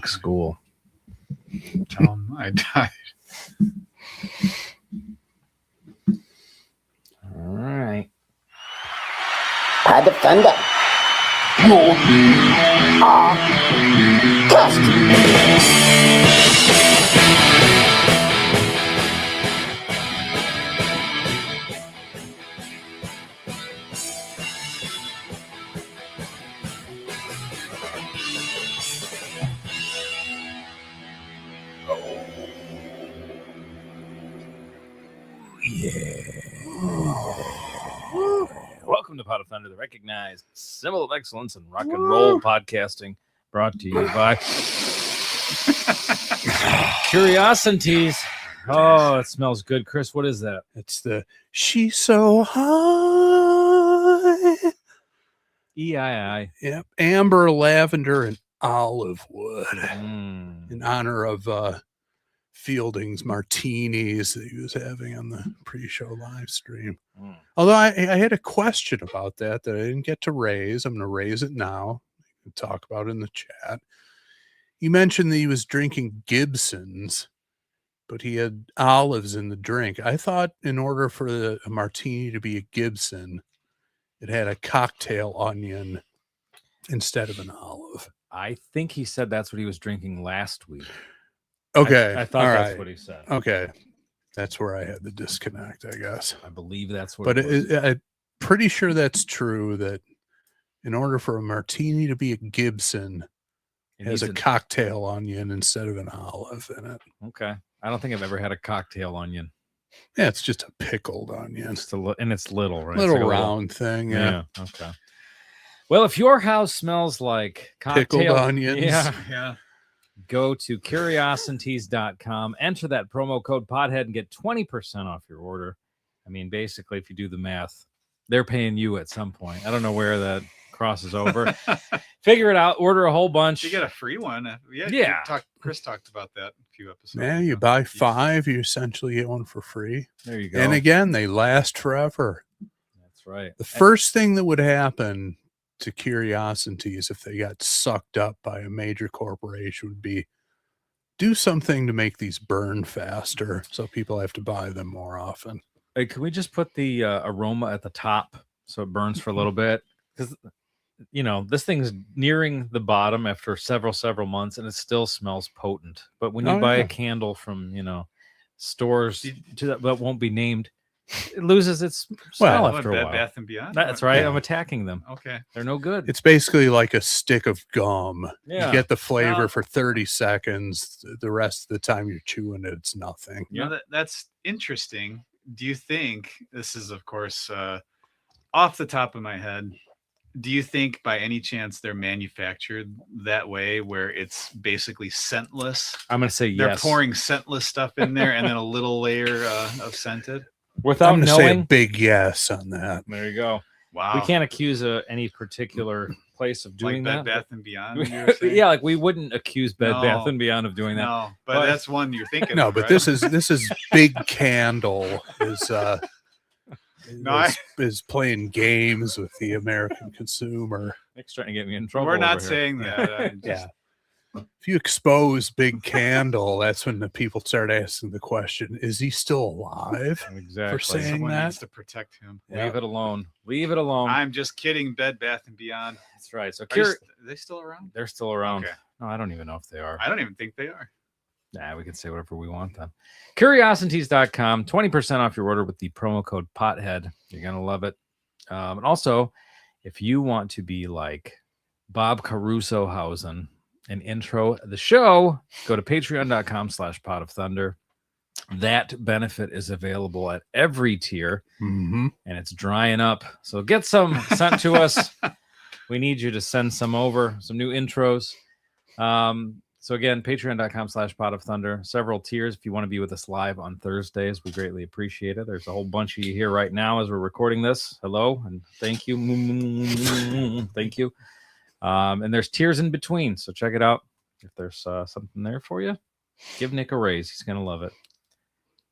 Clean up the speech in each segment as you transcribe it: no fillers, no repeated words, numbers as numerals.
Catholic school. Tell him I died. All right. Pod of Thunder. Welcome to Pod of Thunder, the recognized symbol of excellence in rock and roll podcasting, brought to you by Curiosities. Oh, it smells good. Chris, what is that? It's the She's So High. EII. Yep. Amber, lavender, and olive wood. Mm. In honor of Fielding's martinis that he was having on the pre-show live stream. Mm. Although I had a question about that I didn't get to raise. I'm going to raise it now. We can talk about it in the chat. You mentioned that he was drinking Gibson's, but he had olives in the drink. I thought in order for a martini to be a Gibson, it had a cocktail onion instead of an olive. I think he said that's what he was drinking last week. Okay. I thought all that's right. what he said. Okay. That's where I had the disconnect, I guess. I believe that's what But it was. I'm pretty sure that's true, that in order for a martini to be a Gibson, it has a cocktail onion instead of an olive in it. Okay. I don't think I've ever had a cocktail onion. Yeah, it's just a pickled onion. And it's little, right? Little It's like round thing, yeah. Okay. Well, if your house smells like cocktail Pickled onions. yeah. Go to curiosities.com, enter that promo code PODHEAD and get 20% off your order. I mean, basically, if you do the math, they're paying you at some point. I don't know where that crosses over. Figure it out. Order a whole bunch. You get a free one. Yeah. Chris talked about that a few episodes Yeah, you ago. buy 5, you essentially get one for free. There you go. And again, they last forever. That's right. The first thing that would happen to Curiosities if they got sucked up by a major corporation would be do something to make these burn faster so people have to buy them more often. Hey, can we just put the aroma at the top so it burns for a little bit? Because, this thing's nearing the bottom after several months and it still smells potent. But when you buy a candle from, stores that won't be named, it loses its smell after a while. Bath and Beyond? That's right. Yeah. I'm attacking them. Okay. They're no good. It's basically like a stick of gum. Yeah. You get the flavor Well- for 30 seconds. The rest of the time you're chewing it, it's nothing. Yeah, that's interesting. Do you think, this is, of course, off the top of my head, do you think by any chance they're manufactured that way where it's basically scentless? I'm going to say They're yes. pouring scentless stuff in there and then a little layer of scented? Without I'm going to say a knowing. big yes on that. There you go. Wow. We can't accuse any particular place of doing like that. Bed Bath and Beyond? you were saying? Yeah, like we wouldn't accuse Bed No. Bath and Beyond of doing that. No, but that's one you're thinking No, of, but right? this is Big Candle is playing games with the American consumer. Nick's trying to get me in trouble. We're not over here. saying that. I'm just- Yeah. If you expose Big Candle, that's when the people start asking the question, is he still alive? Exactly. saying Someone that. needs to protect him. Leave it alone. Leave it alone. I'm just kidding. Bed Bath and Beyond. That's right. So Are they still around? they're still around. Okay. No, I don't even know if they are. I don't even think they are. Nah, we can say whatever we want then. Curiosities.com, 20% off your order with the promo code POTHEAD. You're going to love it. And also, if you want to be like Bob Carusohausen and intro the show, go to patreon.com/pot of thunder. That benefit is available at every tier, and it's drying up. So get some sent to us. We need you to send some over, some new intros. So again, patreon.com/pot of thunder. Several tiers if you want to be with us live on Thursdays. We greatly appreciate it. There's a whole bunch of you here right now as we're recording this. Hello and thank you. Thank you. And there's tiers in between. So check it out. If there's something there for you, give Nick a raise. He's going to love it.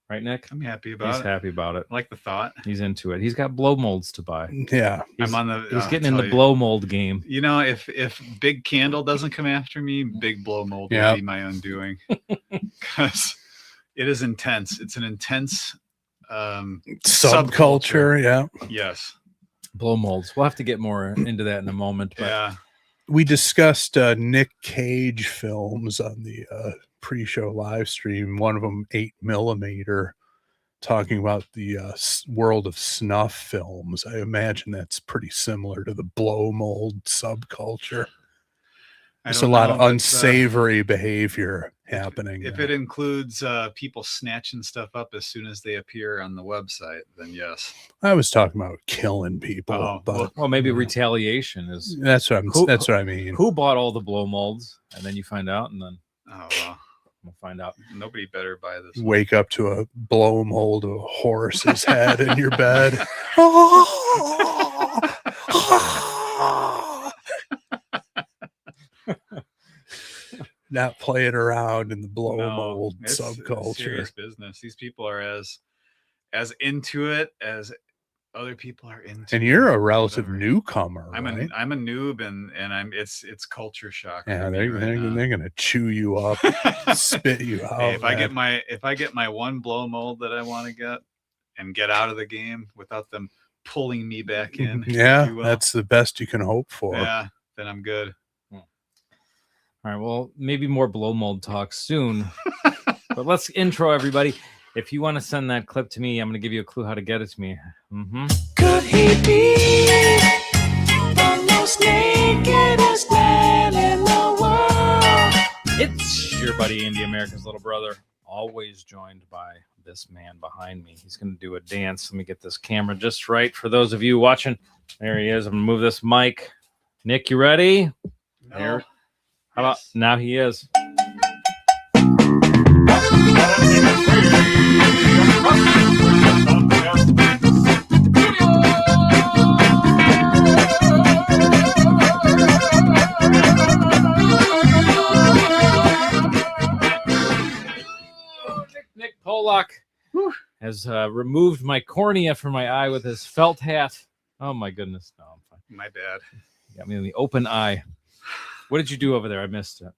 Right, Nick? I'm happy about He's it. happy about it. I like the thought. He's into it. He's got blow molds to buy. Yeah. He's, I'm on the. he's I'll getting in tell the you. blow mold game. You know, if Big Candle doesn't come after me, Big Blow Mold Yeah. will be my undoing. Because it is intense. It's an intense Subculture. Yeah. Yes. Blow molds. We'll have to get more into that in a moment. But Yeah. We discussed Nick Cage films on the pre-show live stream. One of them, 8mm, talking about the world of snuff films. I imagine that's pretty similar to the blow mold subculture. There's a lot of unsavory behavior happening. If it includes people snatching stuff up as soon as they appear on the website, then yes. I was talking about killing people, Oh, but well, maybe retaliation is. that's what I mean. Who bought all the blow molds? And then you find out, and then Oh, well. we'll find out. Nobody better buy this. Wake up to a blow mold of a horse's head in your bed. Not playing around in the blow mold it's subculture. serious business. These people are as into it as other people are into. And you're a relative whatever. newcomer, I'm right? I'm a noob, and it's culture shock. Yeah, for me they're right now. gonna chew you up, spit you out. Hey, if I get my one blow mold that I want to get and get out of the game without them pulling me back in, yeah, if you will, that's the best you can hope for. yeah, then I'm good. All right. Well, maybe more blow mold talk soon. But let's intro everybody. If you want to send that clip to me, I'm going to give you a clue how to get it to me. Could he be the most nakedest man in the world? It's your buddy Andy, America's little brother, always joined by this man behind me. He's going to do a dance. Let me get this camera just right for those of you watching. There he is. I'm going to move this mic. Nick, you ready? There. How about now? He is. Nick Pollock has removed my cornea from my eye with his felt hat. Oh my goodness. No, I'm fine. My bad. You got me in the open eye. What did you do over there? I missed it.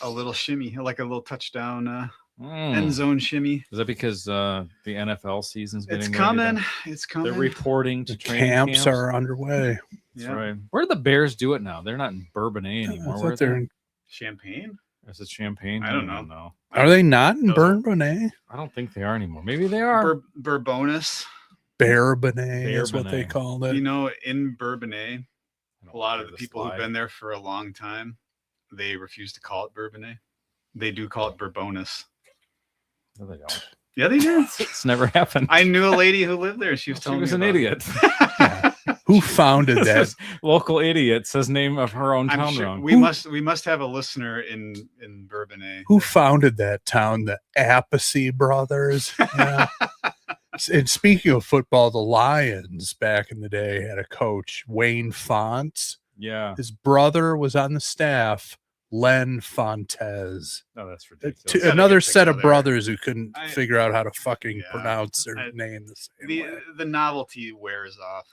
A little shimmy, like a little touchdown end zone shimmy. Is that because the NFL season's getting It's ready coming. to- It's coming. They're reporting to The training camps are underway. That's Yeah. right. Where do the Bears do it now? They're not in Bourbonnais anymore. I Where thought they're Champagne. is it Champagne? I don't know. Are they not in No. Bourbonnais? I don't think they are anymore. Maybe they are. Bourbonus. Bourbonnais is what they Bourbonnais. called it. You know, in Bourbonnais, I don't a lot know of the this people lie. who've been there for a long time, they refuse to call it Bourbonnais. They do call it Bourbonus. No, they don't. Yeah, they do. It's never happened. I knew a lady who lived there. She was She telling was me an about idiot. it. Who founded This that? is local idiot says name of her own I'm town sure wrong. we must have a listener in Bourbonnais. Who founded that town? The Appice brothers. Yeah. And speaking of football, the Lions back in the day had a coach, Wayne Fonts. Yeah. His brother was on the staff, Len Fontes. No, that's Uh, ridiculous. two- Gotta Another get set of together. brothers who couldn't I- figure out how to fucking Yeah. pronounce their I- name the same the way. the novelty wears off.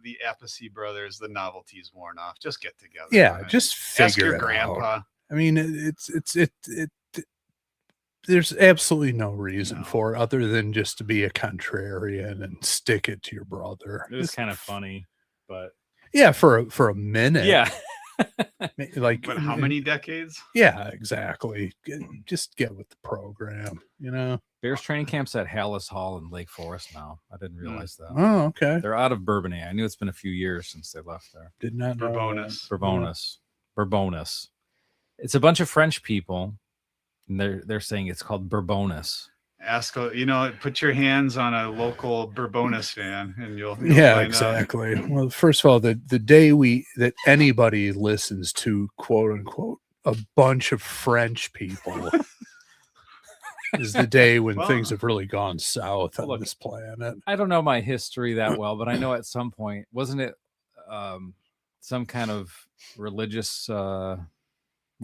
The Appice brothers, the novelty's worn off. Just get together. Yeah, man. just ask figure your it out. grandpa. I mean, there's absolutely no reason No. for it other than just to be a contrarian and stick it to your brother. It was Just- kind of funny, but yeah, for a minute. yeah. Like, But how many decades? Yeah, exactly. Just get with the program, you know. Bears training camp's at Hallis Hall in Lake Forest now. I didn't realize that. Oh, okay. They're out of Bourbonnais. I knew it's been a few years since they left there. Did not know Bourbonus. Bourbonus. It's a bunch of French people, and they're saying it's called Bourbonus. Ask, put your hands on a local Bourbonus fan, and you'll Yeah, find out. exactly. Well, first of all, the day that anybody listens to quote unquote a bunch of French people is the day when Well, things have really gone south on look, this planet. I don't know my history that well, but I know at some point, wasn't it some kind of religious, what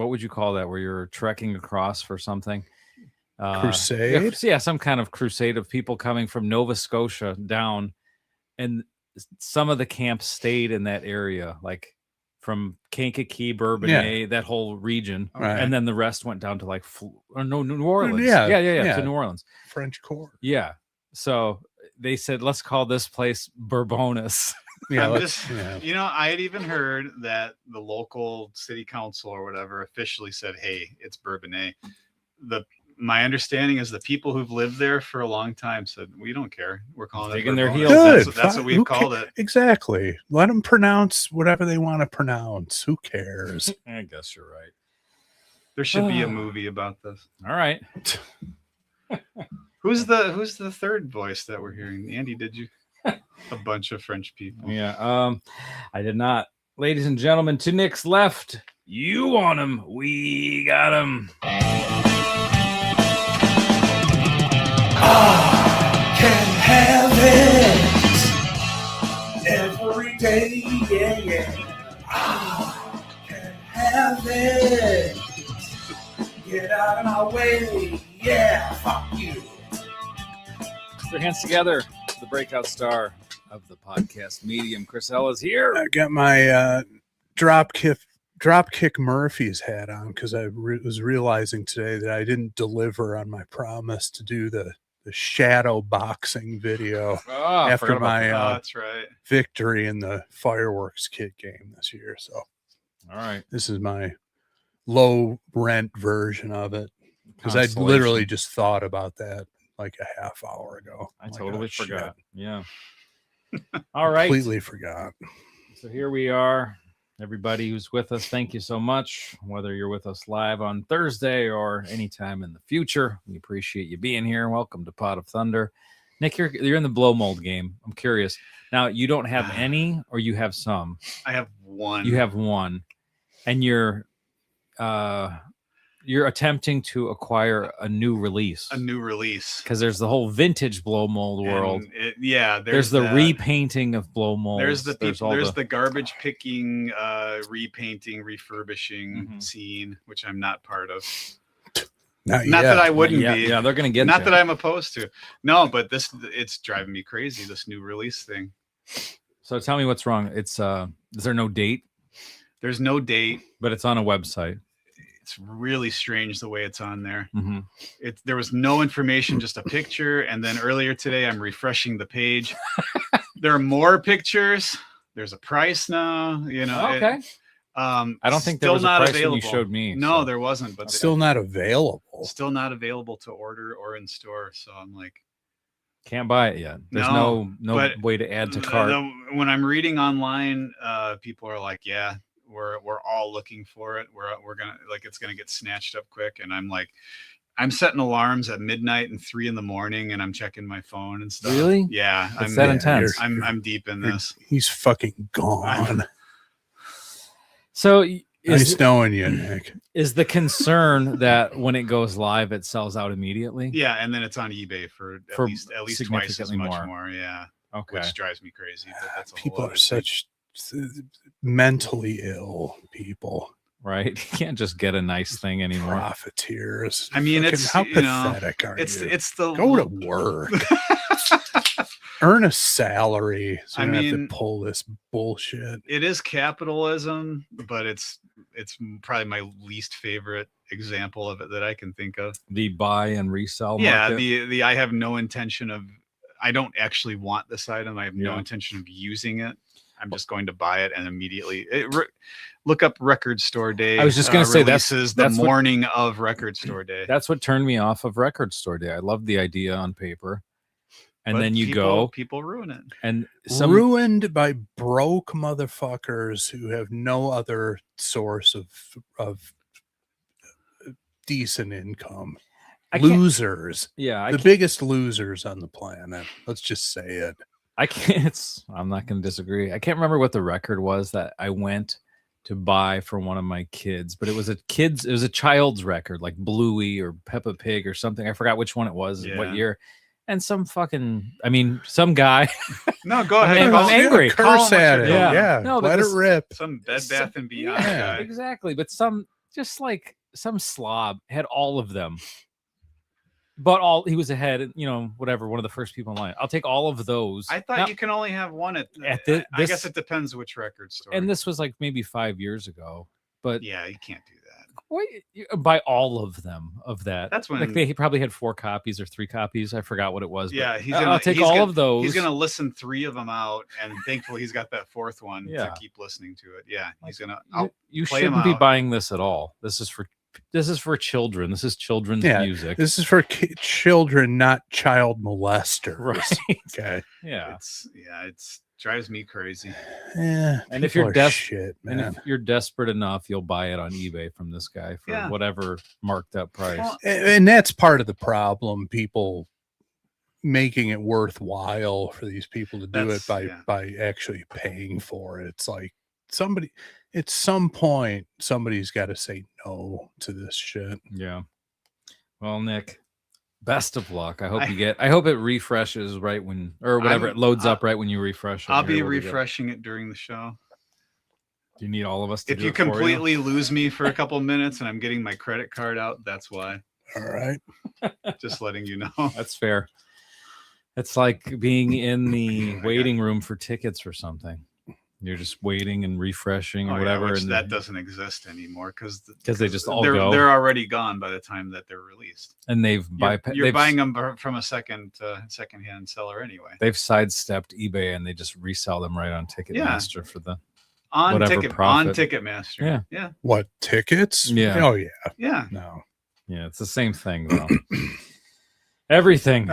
would you call that, where you're trekking across for something? Crusade? Yeah, some kind of crusade of people coming from Nova Scotia down, and some of the camps stayed in that area, like from Kankakee, Bourbonnais, that whole region, Right. and then the rest went down to like New Orleans. Yeah, Yeah, to New Orleans. French Quarter. Yeah. So they said, let's call this place Bourbonus. Yeah, I'm let's, just, you know, I had even heard that the local city council or whatever officially said, "Hey, it's Bourbonnais." My understanding is the people who've lived there for a long time said, "We don't care. We're calling it Digging their Bourbonus." heels. Good. That's what we've called it. Exactly. Let them pronounce whatever they want to pronounce. Who cares? I guess you're right. There should be a movie about this. All right. Who's the third voice that we're hearing? Andy, did you? A bunch of French people. Yeah. I did not. Ladies and gentlemen, to Nick's left, you want him. We got him. Can have it every day, yeah. I can have it. Get out of my way, yeah. Fuck you. Put your hands together. The breakout star of the podcast medium, Chris Ellis here. I got my Dropkick Murphys hat on because I was realizing today that I didn't deliver on my promise to do the shadow boxing video after my that's right. victory in the fireworks kit game this year. So, all right, this is my low rent version of it because I literally just thought about that like a half hour ago. I totally forgot. Yeah. All right. Completely forgot. So here we are. Everybody who's with us, thank you so much. Whether you're with us live on Thursday or anytime in the future, we appreciate you being here. Welcome to Pot of Thunder. Nick, you're in the blow mold game. I'm curious. Now, you don't have any, or you have some? I have one. You have one, and you're attempting to acquire a new release. Because there's the whole vintage blow mold world. There's the repainting of blow molds. There's the people. There's the garbage picking, repainting, refurbishing scene, which I'm not part of. Not that I wouldn't be. Yeah, they're gonna get. Not that I'm opposed to. No, but it's driving me crazy. This new release thing. So tell me what's wrong. It's is there no date? There's no date, but it's on a website. It's really strange the way it's on there. There was no information, just a picture. And then earlier today, I'm refreshing the page. There are more pictures. There's a price now. You know. Okay. I don't think there was a price when you showed me. No, there wasn't. But still not available. Still not available to order or in store. So I'm like, can't buy it yet. There's no way to add to cart. When I'm reading online, people are like, yeah. We're all looking for it. We're gonna it's gonna get snatched up quick. And I'm like, I'm setting alarms at midnight and 3 a.m, and I'm checking my phone and stuff. Really? Yeah. It's that intense. I'm deep in this. He's fucking gone. So nice knowing you, Nick. Is the concern that when it goes live, it sells out immediately? Yeah, and then it's on eBay for at least twice as much more. Yeah. Okay. Which drives me crazy. But that's people are such mentally ill people, right? You can't just get a nice thing anymore. Profiteers. I mean, it's how pathetic are you? It's the go to work, earn a salary, so you don't have to pull this bullshit. It is capitalism, but it's probably my least favorite example of it that I can think of. The buy and resell market. Yeah, I have no intention of. I don't actually want this item. I have no intention of using it. I'm just going to buy it and immediately look up Record Store Day. I was just going to say that's the morning of Record Store Day. That's what turned me off of Record Store Day. I love the idea on paper, and then people ruin it, and ruined by broke motherfuckers who have no other source of decent income. Losers, the biggest losers on the planet. Let's just say it. I'm not going to disagree. I can't remember what the record was that I went to buy for one of my kids, but it was a child's record, like Bluey or Peppa Pig or something. I forgot which one it was, what year. And some guy. No, go ahead. I'm angry. Curse at it. Yeah. No, let it rip. Some Bed Bath and Beyond guy. Exactly. But some slob had all of them. But he was ahead, whatever, one of the first people in line. I'll take all of those. I thought Now, you can only have one at I guess it depends which record store. and this was like maybe 5 years ago. But yeah, you can't do that. Buy all of them of that. That's when like he probably had 4 copies or 3 copies. I forgot what it was. Yeah, I'll take all of those. He's gonna listen 3 of them out, and thankfully he's got that 4th one to keep listening to it. Yeah, he's gonna. You shouldn't be buying this at all. This is for children. This is children's music. This is for children, not child molesters. Right. Okay. Yeah. It's drives me crazy. Yeah. And if you're desperate enough, you'll buy it on eBay from this guy for whatever marked up price. Well, and that's part of the problem. People making it worthwhile for these people to do it by actually paying for it. It's like at some point somebody's got to say no to this shit. Yeah. Well, Nick, best of luck. I hope it refreshes right when, or whatever, it loads up right when you refresh it. I'll be refreshing it during the show. Do you need all of us to if you completely lose me for a couple minutes and I'm getting my credit card out, that's why. All right. Just letting you know. That's fair. It's like being in the waiting room for tickets for something. You're just waiting and refreshing or whatever. Yeah, and that doesn't exist anymore because they just all go. They're already gone by the time that they're released. And you're buying them from a secondhand seller anyway. They've sidestepped eBay and they just resell them right on Ticketmaster for the on profit. Ticketmaster. Yeah. What, tickets? Yeah. Oh yeah. Yeah. No. Yeah, it's the same thing though. Everything.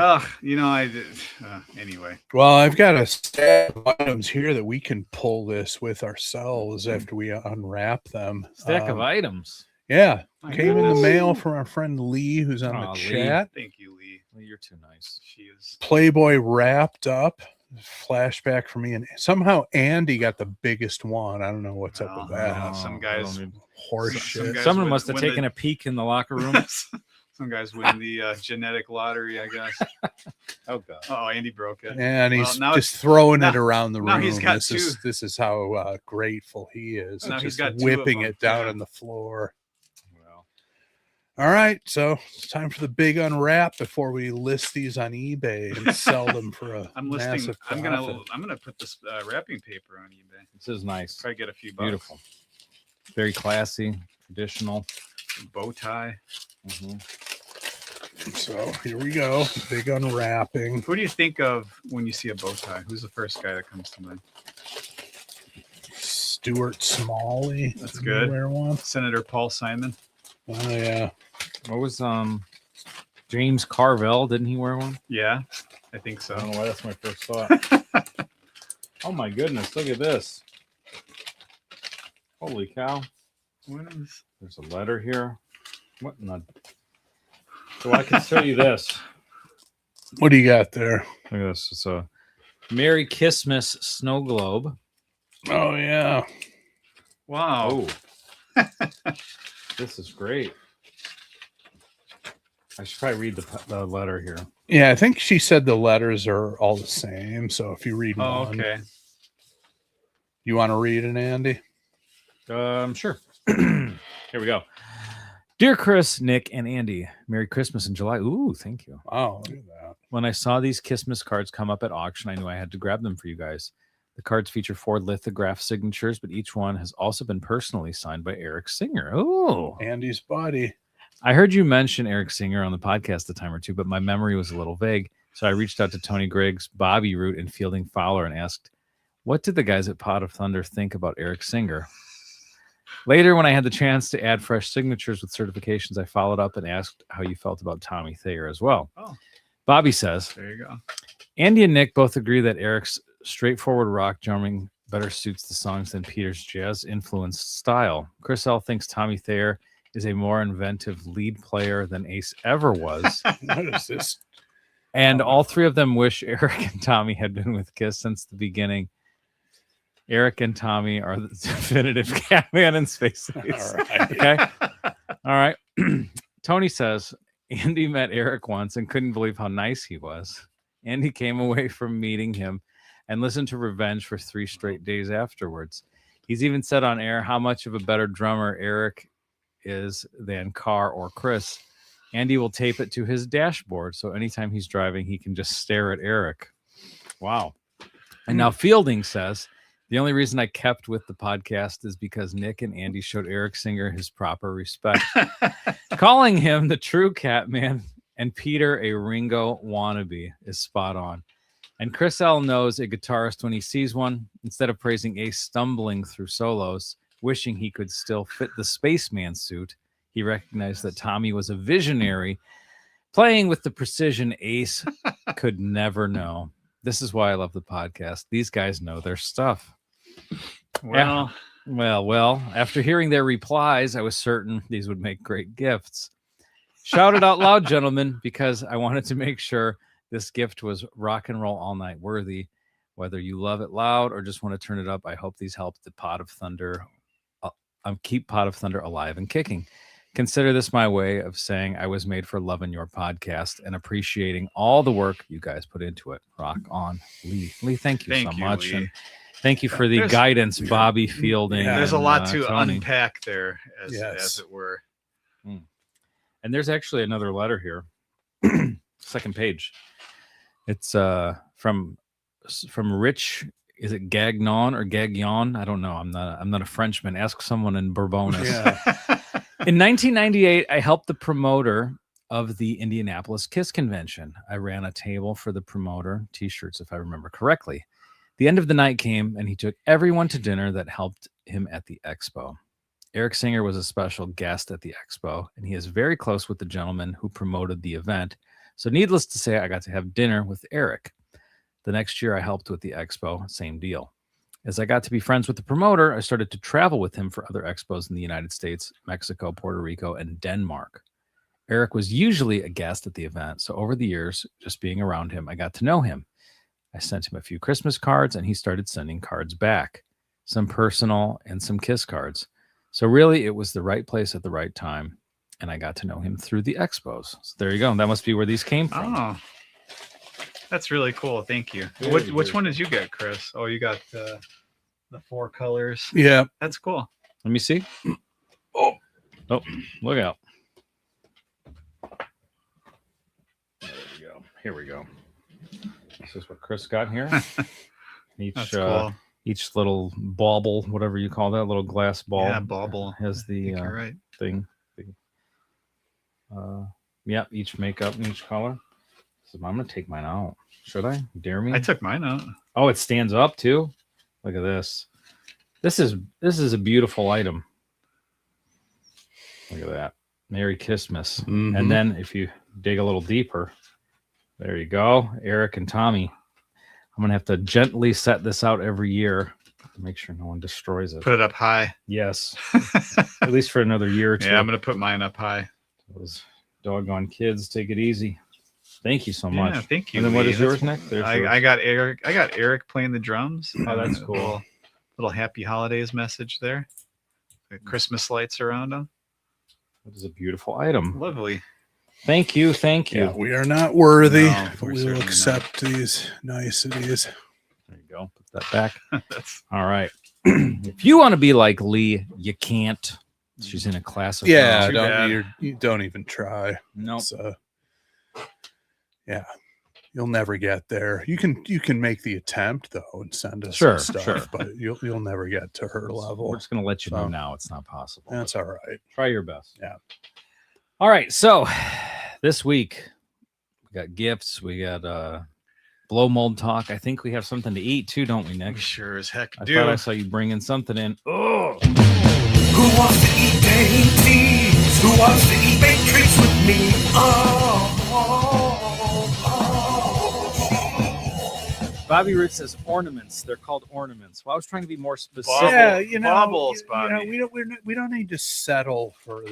Anyway. Well, I've got a stack of items here that we can pull this with ourselves after we unwrap them. Stack of items. Yeah. Came in the mail from our friend Lee, who's on the chat. Thank you, Lee. Well, you're too nice. She is. Playboy wrapped up. Flashback for me, and somehow Andy got the biggest one. I don't know what's up with that. Some guys horse shit. Someone must have taken a peek in the locker room. Some guys win the genetic lottery, I guess. Oh god! Oh, Andy broke it. Yeah, and he's just throwing it around the room. Now he's got this is how grateful he is. Now he's got whipping it down on the floor. Well, all right, so it's time for the big unwrap before we list these on eBay and sell them for a massive profit. I'm gonna put this wrapping paper on eBay. This is nice. Try to get a few bucks. Beautiful, very classy, traditional. Bow tie. So here we go. Big unwrapping. Who do you think of when you see a bow tie? Who's the first guy that comes to mind? Stuart Smalley. That's good. Wear one. Senator Paul Simon. Oh yeah. What was James Carville? Didn't he wear one? Yeah, I think so. I don't know why that's my first thought. Oh my goodness! Look at this. Holy cow! There's a letter here. What in the... So I can show you this. What do you got there? Look at this. It's a Merry Christmas snow globe. Oh yeah. Wow. Oh. This is great. I should probably read the letter here. Yeah, I think she said the letters are all the same. So if you read one, okay. You want to read it, Andy? Sure. Here we go. Dear Chris, Nick, and Andy, Merry Christmas in July. Ooh, thank you. Wow, look at that. When I saw these Christmas cards come up at auction, I knew I had to grab them for you guys. The cards feature 4 lithograph signatures, but each one has also been personally signed by Eric Singer. Oh, Andy's buddy. I heard you mention Eric Singer on the podcast a time or two, but my memory was a little vague. So I reached out to Tony Griggs, Bobby Root, and Fielding Fowler and asked, what did the guys at Pot of Thunder think about Eric Singer? Later, when I had the chance to add fresh signatures with certifications, I followed up and asked how you felt about Tommy Thayer as well. Oh. Bobby says, there you go. Andy and Nick both agree that Eric's straightforward rock drumming better suits the songs than Peter's jazz-influenced style. Chris L. thinks Tommy Thayer is a more inventive lead player than Ace ever was. What is this? And all 3 of them wish Eric and Tommy had been with Kiss since the beginning. Eric and Tommy are the definitive Catman and Space Ace. All right. Okay. All right. Tony says Andy met Eric once and couldn't believe how nice he was. Andy came away from meeting him and listened to Revenge for 3 straight days afterwards. He's even said on air how much of a better drummer Eric is than Carr or Chris. Andy will tape it to his dashboard, so anytime he's driving, he can just stare at Eric. Wow. And now Fielding says, the only reason I kept with the podcast is because Nick and Andy showed Eric Singer his proper respect, calling him the true Catman and Peter a Ringo wannabe is spot on. And Chris L knows a guitarist when he sees one. Instead of praising Ace stumbling through solos, wishing he could still fit the spaceman suit, he recognized that Tommy was a visionary, playing with the precision Ace could never know. This is why I love the podcast. These guys know their stuff. Well, Well, after hearing their replies, I was certain these would make great gifts. Shout it out loud, gentlemen, because I wanted to make sure this gift was rock and roll all night worthy. Whether you love it loud or just want to turn it up, I hope these help the Pot of Thunder, keep Pot of Thunder alive and kicking. Consider this my way of saying I was made for loving your podcast and appreciating all the work you guys put into it. Rock on, Lee. Lee, thank you so much. Lee. And thank you for the There's- guidance, Bobby Fielding. Yeah. there's a and, lot to Tony. unpack there, as Yes. it were. And there's actually another letter here. Second page. It's from Rich. Is it Gagnon or Gagnon? I don't know. I'm not a Frenchman. Ask someone in Bourbonus. Yeah. In 1998, I helped the promoter of the Indianapolis Kiss Convention. I ran a table for the promoter, t-shirts if I remember correctly. The end of the night came and he took everyone to dinner that helped him at the expo. Eric Singer was a special guest at the expo, and he is very close with the gentleman who promoted the event. So needless to say, I got to have dinner with Eric. The next year I helped with the expo, same deal. As I got to be friends with the promoter, I started to travel with him for other expos in the United States, Mexico, Puerto Rico, and Denmark. Eric was usually a guest at the event, so over the years, just being around him, I got to know him. I sent him a few Christmas cards, and he started sending cards back, some personal and some Kiss cards. So really, it was the right place at the right time, and I got to know him through the expos. So there you go. That must be where these came from. Oh, that's really cool. Thank you. Very, Which very one did you get, Chris? Oh, you got the 4 colors. Yeah. That's cool. Let me see. Oh, look out. There we go. Here we go. This is what Chris got here. Each That's cool. each little bauble, whatever you call that, little glass ball. Yeah, bauble. Has I the think you're right. thing. Yeah, each makeup and each color. So I'm gonna take mine out. Should I? Dare me? I took mine out. Oh, it stands up too. Look at this. This is a beautiful item. Look at that. Merry Christmas. Mhm. And then if you dig a little deeper, there you go. Eric and Tommy. I'm gonna have to gently set this out every year to make sure no one destroys it. Put it up high. Yes. At least for another year or two. Yeah, I'm gonna put mine up high. Those doggone kids, take it easy. Thank you so much. Yeah, thank you. And then what Lee. is yours, That's- Nick? There's yours. I got Eric. I got Eric playing the drums. Oh, that's And a cool. Little happy holidays message there. The Christmas lights around them. That is a beautiful item. Lovely. Thank you. Thank you. Yeah, we are not worthy, No, but we're we will certainly accept these niceties. There you go. Put that back. That's All right. If you want to be like Lee, you can't. She's in a class of her Yeah, own. Too bad. you don't even try. Nope. It's, yeah, you'll never get there. You can make the attempt though and send us Sure, some stuff, sure. but you'll never get to her level. We're just going to let you know So- now it's not possible. That's all right. Try your best. Yeah. All right. So this week we got gifts. We got blow mold talk. I think we have something to eat too, don't we, we Nick? sure as heck I do. thought I saw you bringing something in. Oh, Who wants to eat dainties? Who wants to eat baked treats with me? Bobby Root says ornaments. They're called ornaments. Well, I was trying to be more specific. Bauble. Yeah, you know, Baubles, you know, Bobby. we don't need to settle for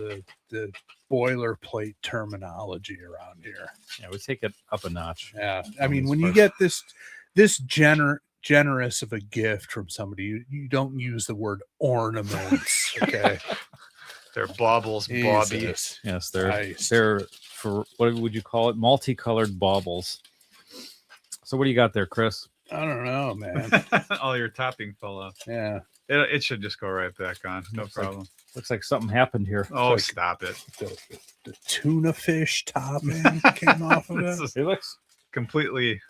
the boilerplate terminology around here. Yeah, we take it up a notch. Yeah, I mean, Always when you first. get this generous of a gift from somebody, you don't use the word ornaments. Okay, They're baubles, Bobby. Jesus. Yes, they're Christ. they're for what would you call it? Multicolored baubles. So what do you got there, Chris? I don't know, man. All your topping fell off. Yeah, It should just go right back on. No Looks like- problem. Looks like something happened here. Oh, like- stop it. The tuna fish topping came off of This it. is It looks. completely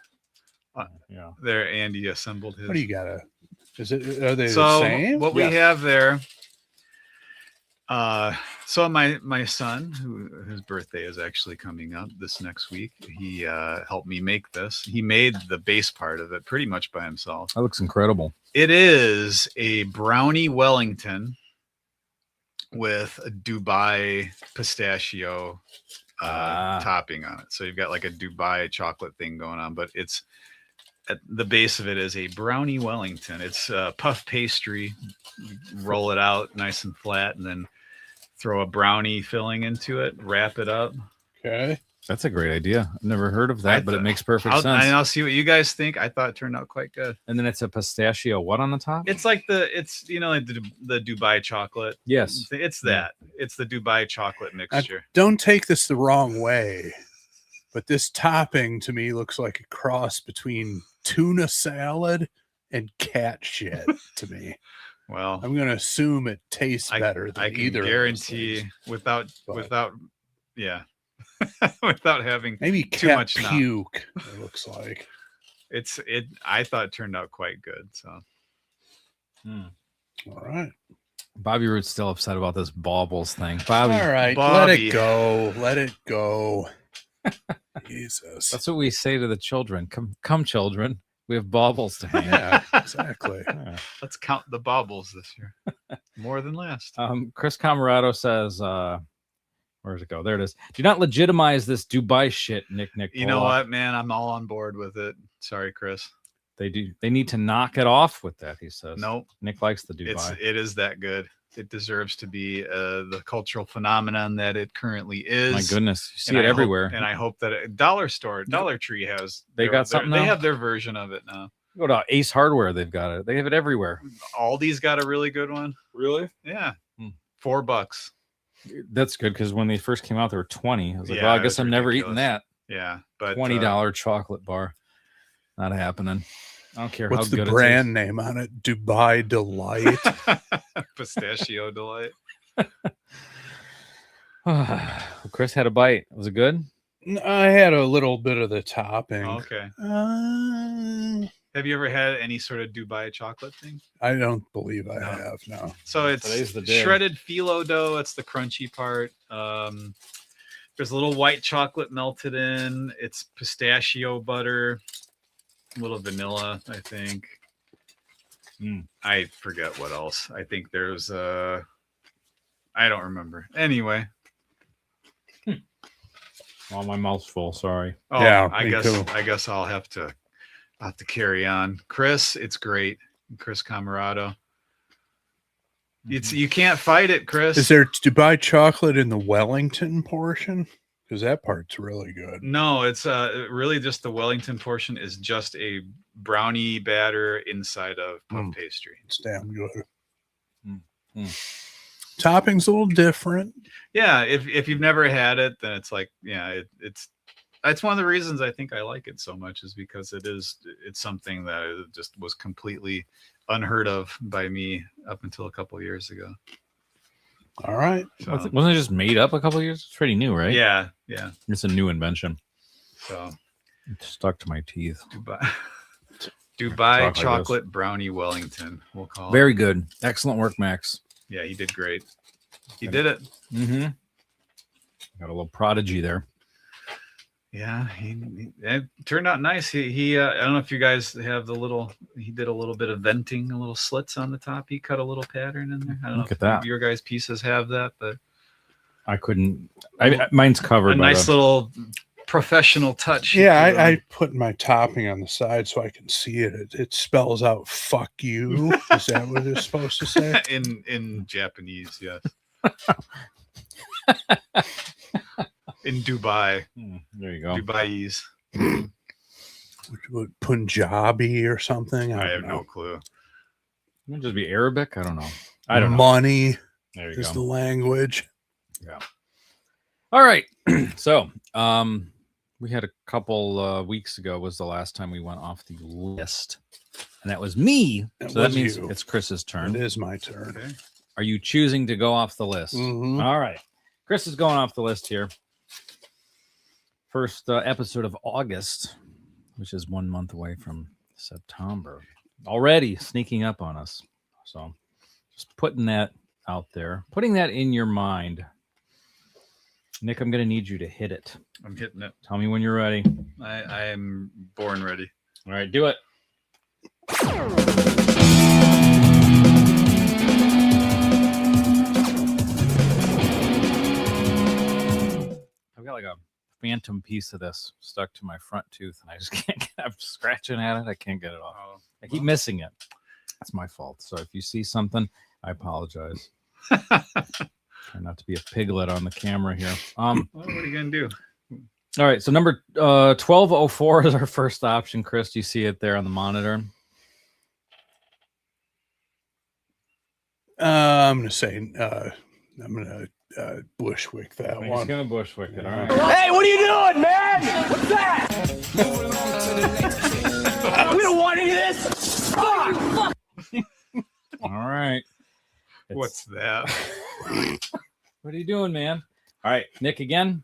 Yeah. there. Andy assembled his. What do you got? Is it? Are they So the same? what we Yes. have there. So my son, whose birthday is actually coming up this next week, he helped me make this. He made the base part of it pretty much by himself. That looks incredible. It is a brownie Wellington with a Dubai pistachio topping on it. So you've got like a Dubai chocolate thing going on, but it's at the base of it is a brownie Wellington. It's puff pastry. Roll it out nice and flat, and then throw a brownie filling into it. Wrap it up. Okay. That's a great idea. I've never heard of that, but it makes perfect sense. I'll see what you guys think. I thought it turned out quite good. And then it's a pistachio. What on the top? It's like like the Dubai chocolate. Yes. It's that. It's the Dubai chocolate mixture. Don't take this the wrong way, but this topping to me looks like a cross between tuna salad and cat shit to me. Well, I'm going to assume it tastes better than I can either guarantee of those things. without But- yeah. Without having Maybe too cat much now. puke, it looks like. I thought it turned out quite good. So All right. Bobby Root's still upset about this baubles thing. Bobby, All right. Let Bobby. it go. Let it go. Jesus. that's what we say to the children. Come, children. We have baubles to hang. Yeah, exactly. Yeah. let's count the baubles this year. More than last. Chris Camarado says, where does it go? There it is. Do not legitimize this Dubai shit, Nick. You know what, man? I'm all on board with it. Sorry, Chris. They do. They need to knock it off with that, he says. Nope. Nick likes the Dubai. It is that good. It deserves to be the cultural phenomenon that it currently is. My goodness. You see And it I hope- everywhere. and I hope that Dollar Tree has. They got something They now? have their version of it now. Go to Ace Hardware. They've got it. They have it everywhere. Aldi's got a really good one. Really? Yeah. Hmm. $4. That's good because when they first came out, they were 20. I was like, Yeah, well, I it guess was I'm never ridiculous. eating that. Yeah. But $20 chocolate bar. Not happening. I don't care What's how the good brand name on it? Dubai Delight. Pistachio delight. Chris had a bite. Was it good? I had a little bit of the topping. Okay. Uh, Have you ever had any sort of Dubai chocolate thing? I don't believe I No. have. No. So Today's it's the day. shredded phyllo dough. It's the crunchy part. There's a little white chocolate melted in. It's pistachio butter, a little vanilla, I think. I forget what else. I think there's I don't remember. Anyway. Oh, my mouth's full. Sorry. Oh, Yeah, I me guess too. I'll have to carry on. Chris, it's great. Chris Camarado. You can't fight it, Chris. Is there Dubai chocolate in the Wellington portion? Because that part's really good. No, it's really just the Wellington portion is just a brownie batter inside of puff pastry. It's damn good. Mm. Topping's a little different. Yeah, if you've never had it, then it's like, yeah, it's one of the reasons I think I like it so much is because it's something that just was completely unheard of by me up until a couple years ago. All right. So, Wasn't it just made up a couple of years? It's pretty new, right? yeah. It's a new invention. So It stuck to my teeth. Dubai Chocolate chocolate brownie Wellington, we'll call it. Very good. Excellent work, Max. Yeah, he did great. He did it. Mm-hmm. Got a little prodigy there. Yeah, it turned out nice. He I don't know if you guys have he did a little bit of venting, a little slits on the top. He cut a little pattern in there. I don't Look know at that. if your guys' pieces have that, but I couldn't. Mine's covered. a by nice the- little professional touch. Yeah, I put my topping on the side so I can see it. It spells out "fuck you." Is that what it's supposed to say? in Japanese, yes. In Dubai, There you go. Dubaiese. What, Punjabi or something? I don't have know. no clue. Might just be Arabic. I don't know. I don't know. Money There you is go. the language. All right. So, We had a couple weeks ago was the last time we went off the list. And that was me. That So that was means you. it's Chris's turn. It is my turn. Okay. Are you choosing to go off the list? Mhm. All right. Chris is going off the list here. First episode of August, which is 1 month away from September. Already sneaking up on us. So just putting that out there, putting that in your mind. Nick, I'm going to need you to hit it. I'm hitting it. Tell me when you're ready. I am born ready. All right, do it. I've got like a phantom piece of this stuck to my front tooth, and I just can't get. I'm scratching at it. I can't get it off. Oh, I keep missing it. That's my fault. So if you see something, I apologize. Try not to be a piglet on the camera here. well, what are you gonna do? All right. So number 1204 is our first option. Chris, do you see it there on the monitor? I'm gonna say I'm gonna Bushwick that He's one. gonna bushwick it. All right. Hey, what are you doing, man? What's that? We don't want any of this. Fuck. All right. What's that? What are you doing, man? All right, Nick again.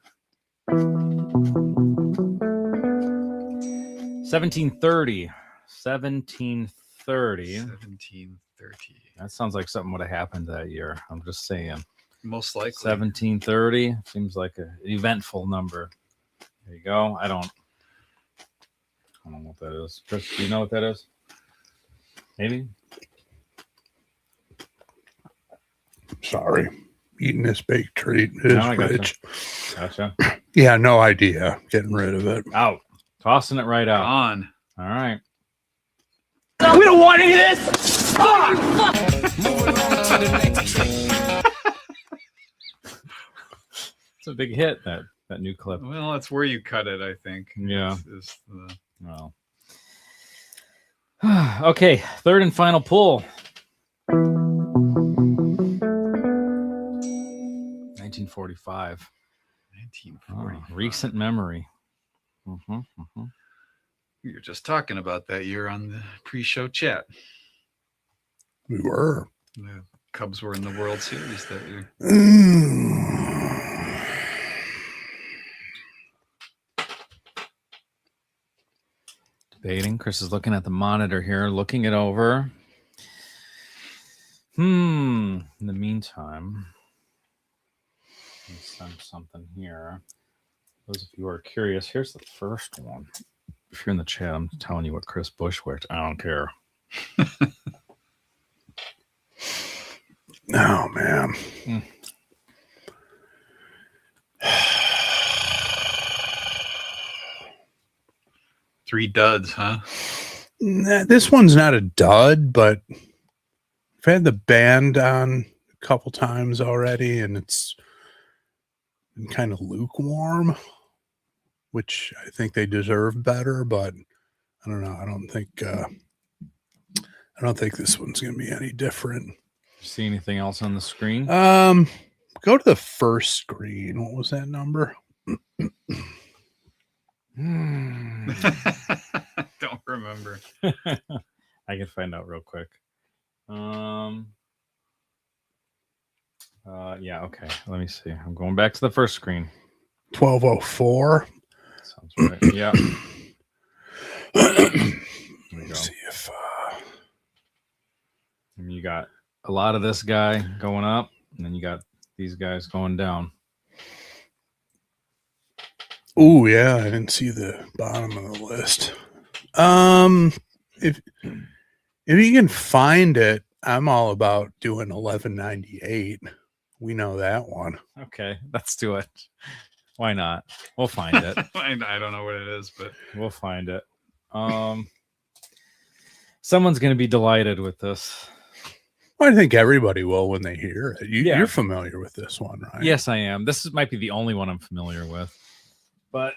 1730. 1730. 1730. That sounds like something would have happened that year. I'm just saying. Most likely. 1730 seems like an eventful number. There you go. I don't know what that is. Chris, do you know what that is? Maybe. Sorry, eating this baked treat. It is No, I gotcha. rich. Gotcha. Yeah, no idea. Getting rid of it. Out. Tossing it right out. On. All right. We don't want any of this. Fuck. It's a big hit, that new clip. Well, that's where you cut it, I think. Yeah. Is the... Well. Okay, third and final pull. 1945. 1940. Recent memory. We were just talking about that year on the pre-show chat. We were. The Cubs were in the World Series that year. Debating. Chris is looking at the monitor here, looking it over. In the meantime, let me send something here. Those of you who are curious, here's the first one. If you're in the chat, I'm telling you what Chris Bushwick. I don't care. Oh man. Three duds, huh? This one's not a dud, but I've had the band on a couple times already, and it's been kind of lukewarm, which I think they deserve better. But I don't know. I don't think this one's gonna be any different. See anything else on the screen? Go to the first screen. What was that number? Don't remember. I can find out real quick. Yeah, okay. Let me see. I'm going back to the first screen. 1204. Sounds right. Yeah. There we go. Let's see if And you got a lot of this guy going up, and then you got these guys going down. oh yeah, I didn't see the bottom of the list. If you can find it, I'm all about doing 1198. We know that one. Okay, let's do it. Why not? We'll find it. I don't know what it is, but We'll find it. Someone's going to be delighted with this. Well, I think everybody will when they hear it. Yeah. You're familiar with this one, right? Yes, I am. Might be the only one I'm familiar with, but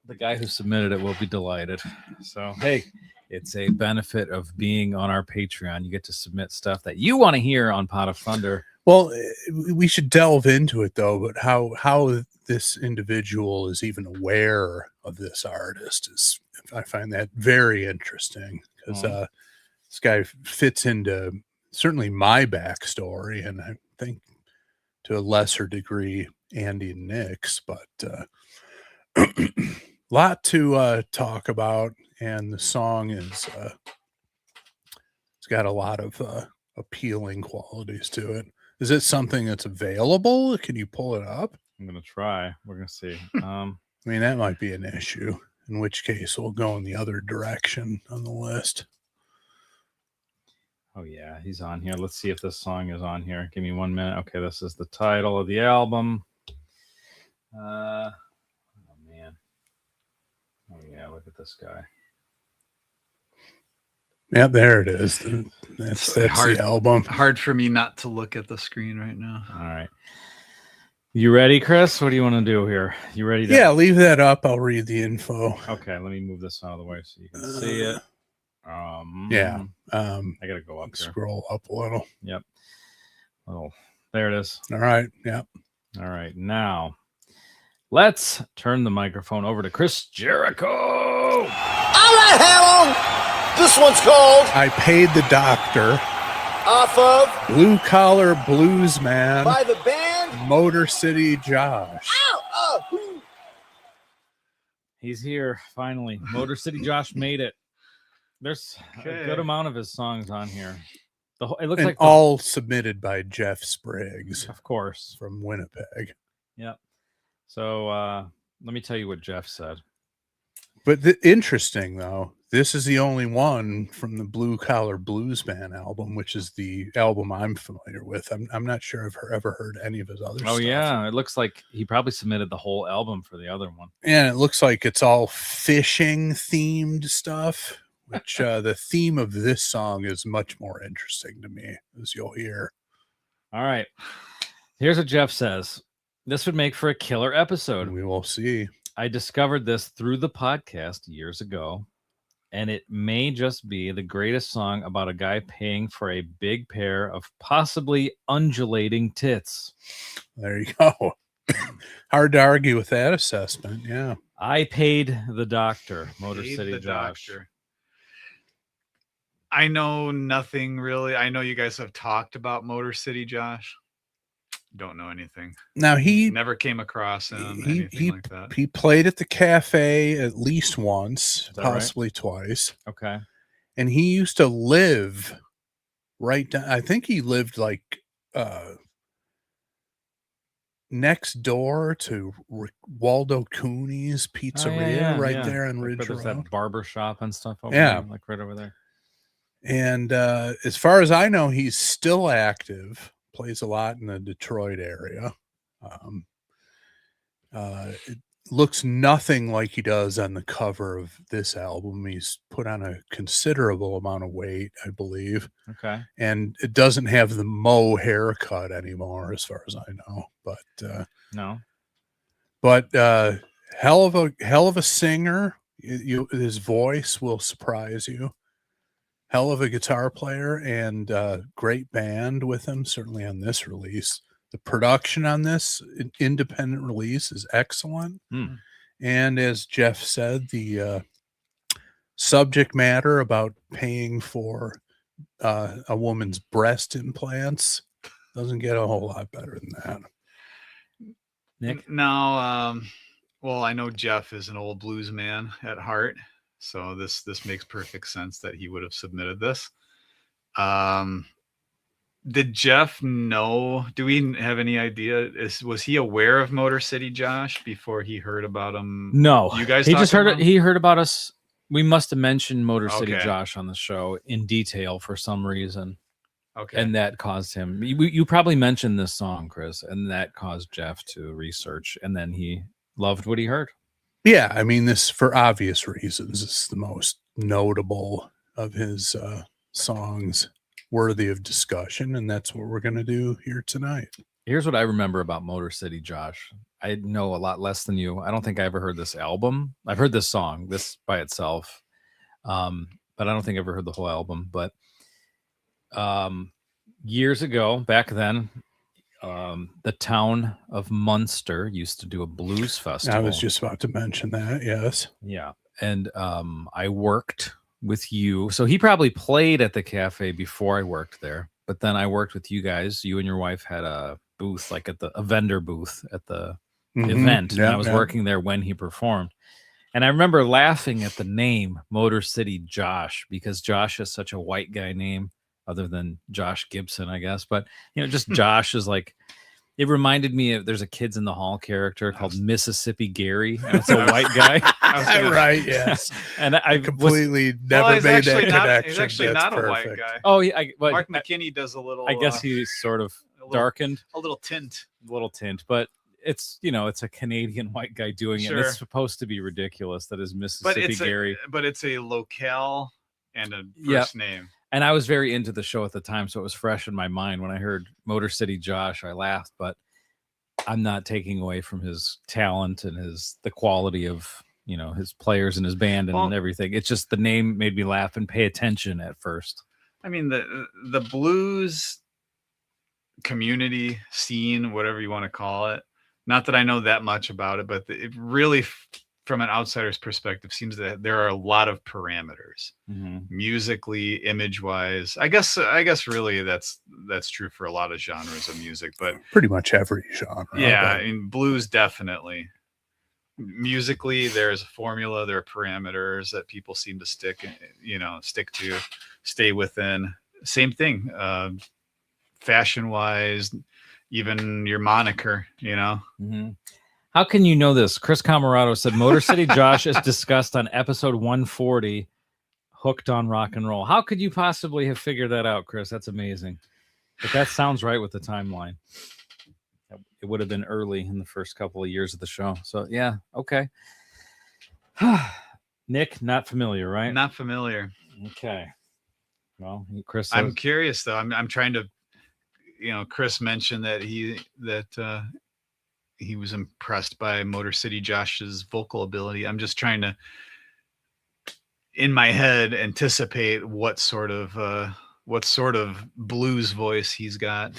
the guy who submitted it will be delighted. So, hey, it's a benefit of being on our Patreon. You get to submit stuff that you want to hear on Pot of Thunder. Well, we should delve into it though, but how this individual is even aware of this artist is, I find that very interesting because Mhm. this guy fits into certainly my backstory, and I think to a lesser degree Andy and Nick's, but lot to talk about, and the song is it's got a lot of appealing qualities to it. Is it something that's available? Can you pull it up? I'm gonna try. We're gonna see. I mean, that might be an issue, in which case we'll go in the other direction on the list. Oh yeah, he's on here. Let's see if this song is on here. Give me 1 minute. Okay, this is the title of the album. Oh man. Oh yeah, look at this guy. Yeah, there it is. That's Hard. the album. Hard for me not to look at the screen right now. All right. You ready, Chris? What do you want to do here? You ready to Yeah, leave that up. I'll read the info. Okay, let me move this out of the way so you can see it. Yeah. I gotta go up here. Scroll up a little. Yep. Oh, there it is. All right. Yeah. All right. Now let's turn the microphone over to Chris Jericho. All right, Hannah. This one's called I Paid the Doctor, Off of Blue Collar Blues Man, by the band. Motor City Josh. Ow! He's here finally. Motor City Josh made it. There's a Okay. good amount of his songs on here. It looks And like all submitted by Jeff Spriggs of course. from Winnipeg. Yep. So let me tell you what Jeff said. But interesting, though, this is the only one from the Blue Collar Blues Band album, which is the album I'm familiar with. I'm not sure I've ever heard any of his other stuff. Oh yeah, it looks like he probably submitted the whole album for the other one. And it looks like it's all fishing themed stuff, which the theme of this song is much more interesting to me, as you'll hear. All right. Here's what Jeff says. This would make for a killer episode. And we will see. I discovered this through the podcast years ago, and it may just be the greatest song about a guy paying for a big pair of possibly undulating tits. There you go. Hard to argue with that assessment. Yeah. I paid the doctor, Motor Paid City the Josh. Doctor. I know nothing really. I know you guys have talked about Motor City Josh. Don't know anything. Now Never came across him. he Anything like that. he played at the cafe at least once, Is that right? possibly twice. Okay. And he used to live right down. I think he lived like next door to Waldo Cooney's Pizzeria, there on Like Ridge where there's Road. that barber shop and stuff over Yeah. there, like right over there. And as far as I know, he's still active. Plays a lot in the Detroit area. It looks nothing like he does on the cover of this album. He's put on a considerable amount of weight, I believe. Okay. And it doesn't have the Mo haircut anymore, as far as I know. No. But hell of a singer. His voice will surprise you. Hell of a guitar player, and great band with him, certainly on this release. The production on this independent release is excellent. And as Jeff said, the subject matter about paying for a woman's breast implants doesn't get a whole lot better than that. Nick? Now, well, I know Jeff is an old blues man at heart, so this makes perfect sense that he would have submitted this. Did Jeff know? Do we have any idea? Was he aware of Motor City Josh before he heard about him? No. You guys He just talked heard about it. He heard about us. We must have mentioned Motor City Okay. Josh on the show in detail for some reason. Okay. And that caused him. You probably mentioned this song, Chris, and that caused Jeff to research, and then he loved what he heard. Yeah, I mean, this, for obvious reasons, is the most notable of his songs, worthy of discussion, and that's what we're going to do here tonight. Here's what I remember about Motor City Josh. I know a lot less than you. I don't think I ever heard this album. I've heard this song, this by itself, but I don't think I ever heard the whole album. But years ago, back then, the town of Munster used to do a blues festival. I was just about to mention that. Yes. Yeah. And I worked with you. So he probably played at the cafe before I worked there. But then I worked with you guys. You and your wife had a booth, like a vendor booth at the event. And I was working there when he performed. And I remember laughing at the name Motor City Josh, because Josh is such a white guy name, other than Josh Gibson, I guess. But, just Josh is like, it reminded me of, there's a Kids in the Hall character called Mississippi Gary. And it's a white guy. Right, yes. And I completely never made that connection. He's actually That's not perfect. a white guy. Oh, yeah. Mark McKinney does a little. I guess he's sort of darkened. A little tint. But it's, it's a Canadian white guy doing it. And it's supposed to be ridiculous that is Mississippi Gary. But it's a locale and a first name. And I was very into the show at the time, so it was fresh in my mind. When I heard Motor City Josh, I laughed, but I'm not taking away from his talent and the quality of, his players and his band and everything. It's just the name made me laugh and pay attention at first. I mean, the blues community scene, whatever you want to call it, not that I know that much about it, but it really, from an outsider's perspective, seems that there are a lot of parameters, musically, image-wise. I guess really that's true for a lot of genres of music, but pretty much every genre. Yeah, I mean, blues definitely. Musically, there's a formula, there are parameters that people seem to stick to, stay within. Same thing, fashion-wise, even your moniker, How can you know this? Chris Camarado said Motor City Josh is discussed on episode 140, Hooked on Rock and Roll. How could you possibly have figured that out, Chris? That's amazing. But that sounds right with the timeline. It would have been early in the first couple of years of the show. So, yeah, okay. Nick, not familiar, right? Not familiar. Okay. Well, Chris, I'm curious, though. I'm trying to, Chris mentioned that he was impressed by Motor City Josh's vocal ability. I'm just trying to, in my head, anticipate what sort of blues voice he's got.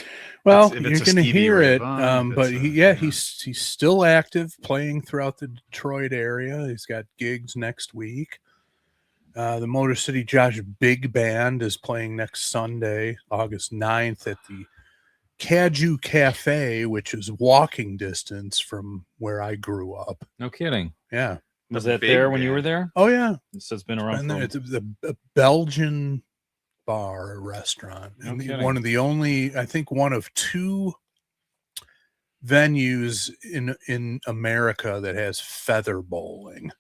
Well, you're going to hear it, but he's still active, playing throughout the Detroit area. He's got gigs next week. The Motor City Josh Big Band is playing next Sunday, August 9th at the Caju Cafe, which is walking distance from where I grew up. No kidding. Yeah. Was that there when you were there? Oh, yeah. So it's been around. It's a Belgian bar, restaurant. And one of the only, I think one of two venues in America that has feather bowling.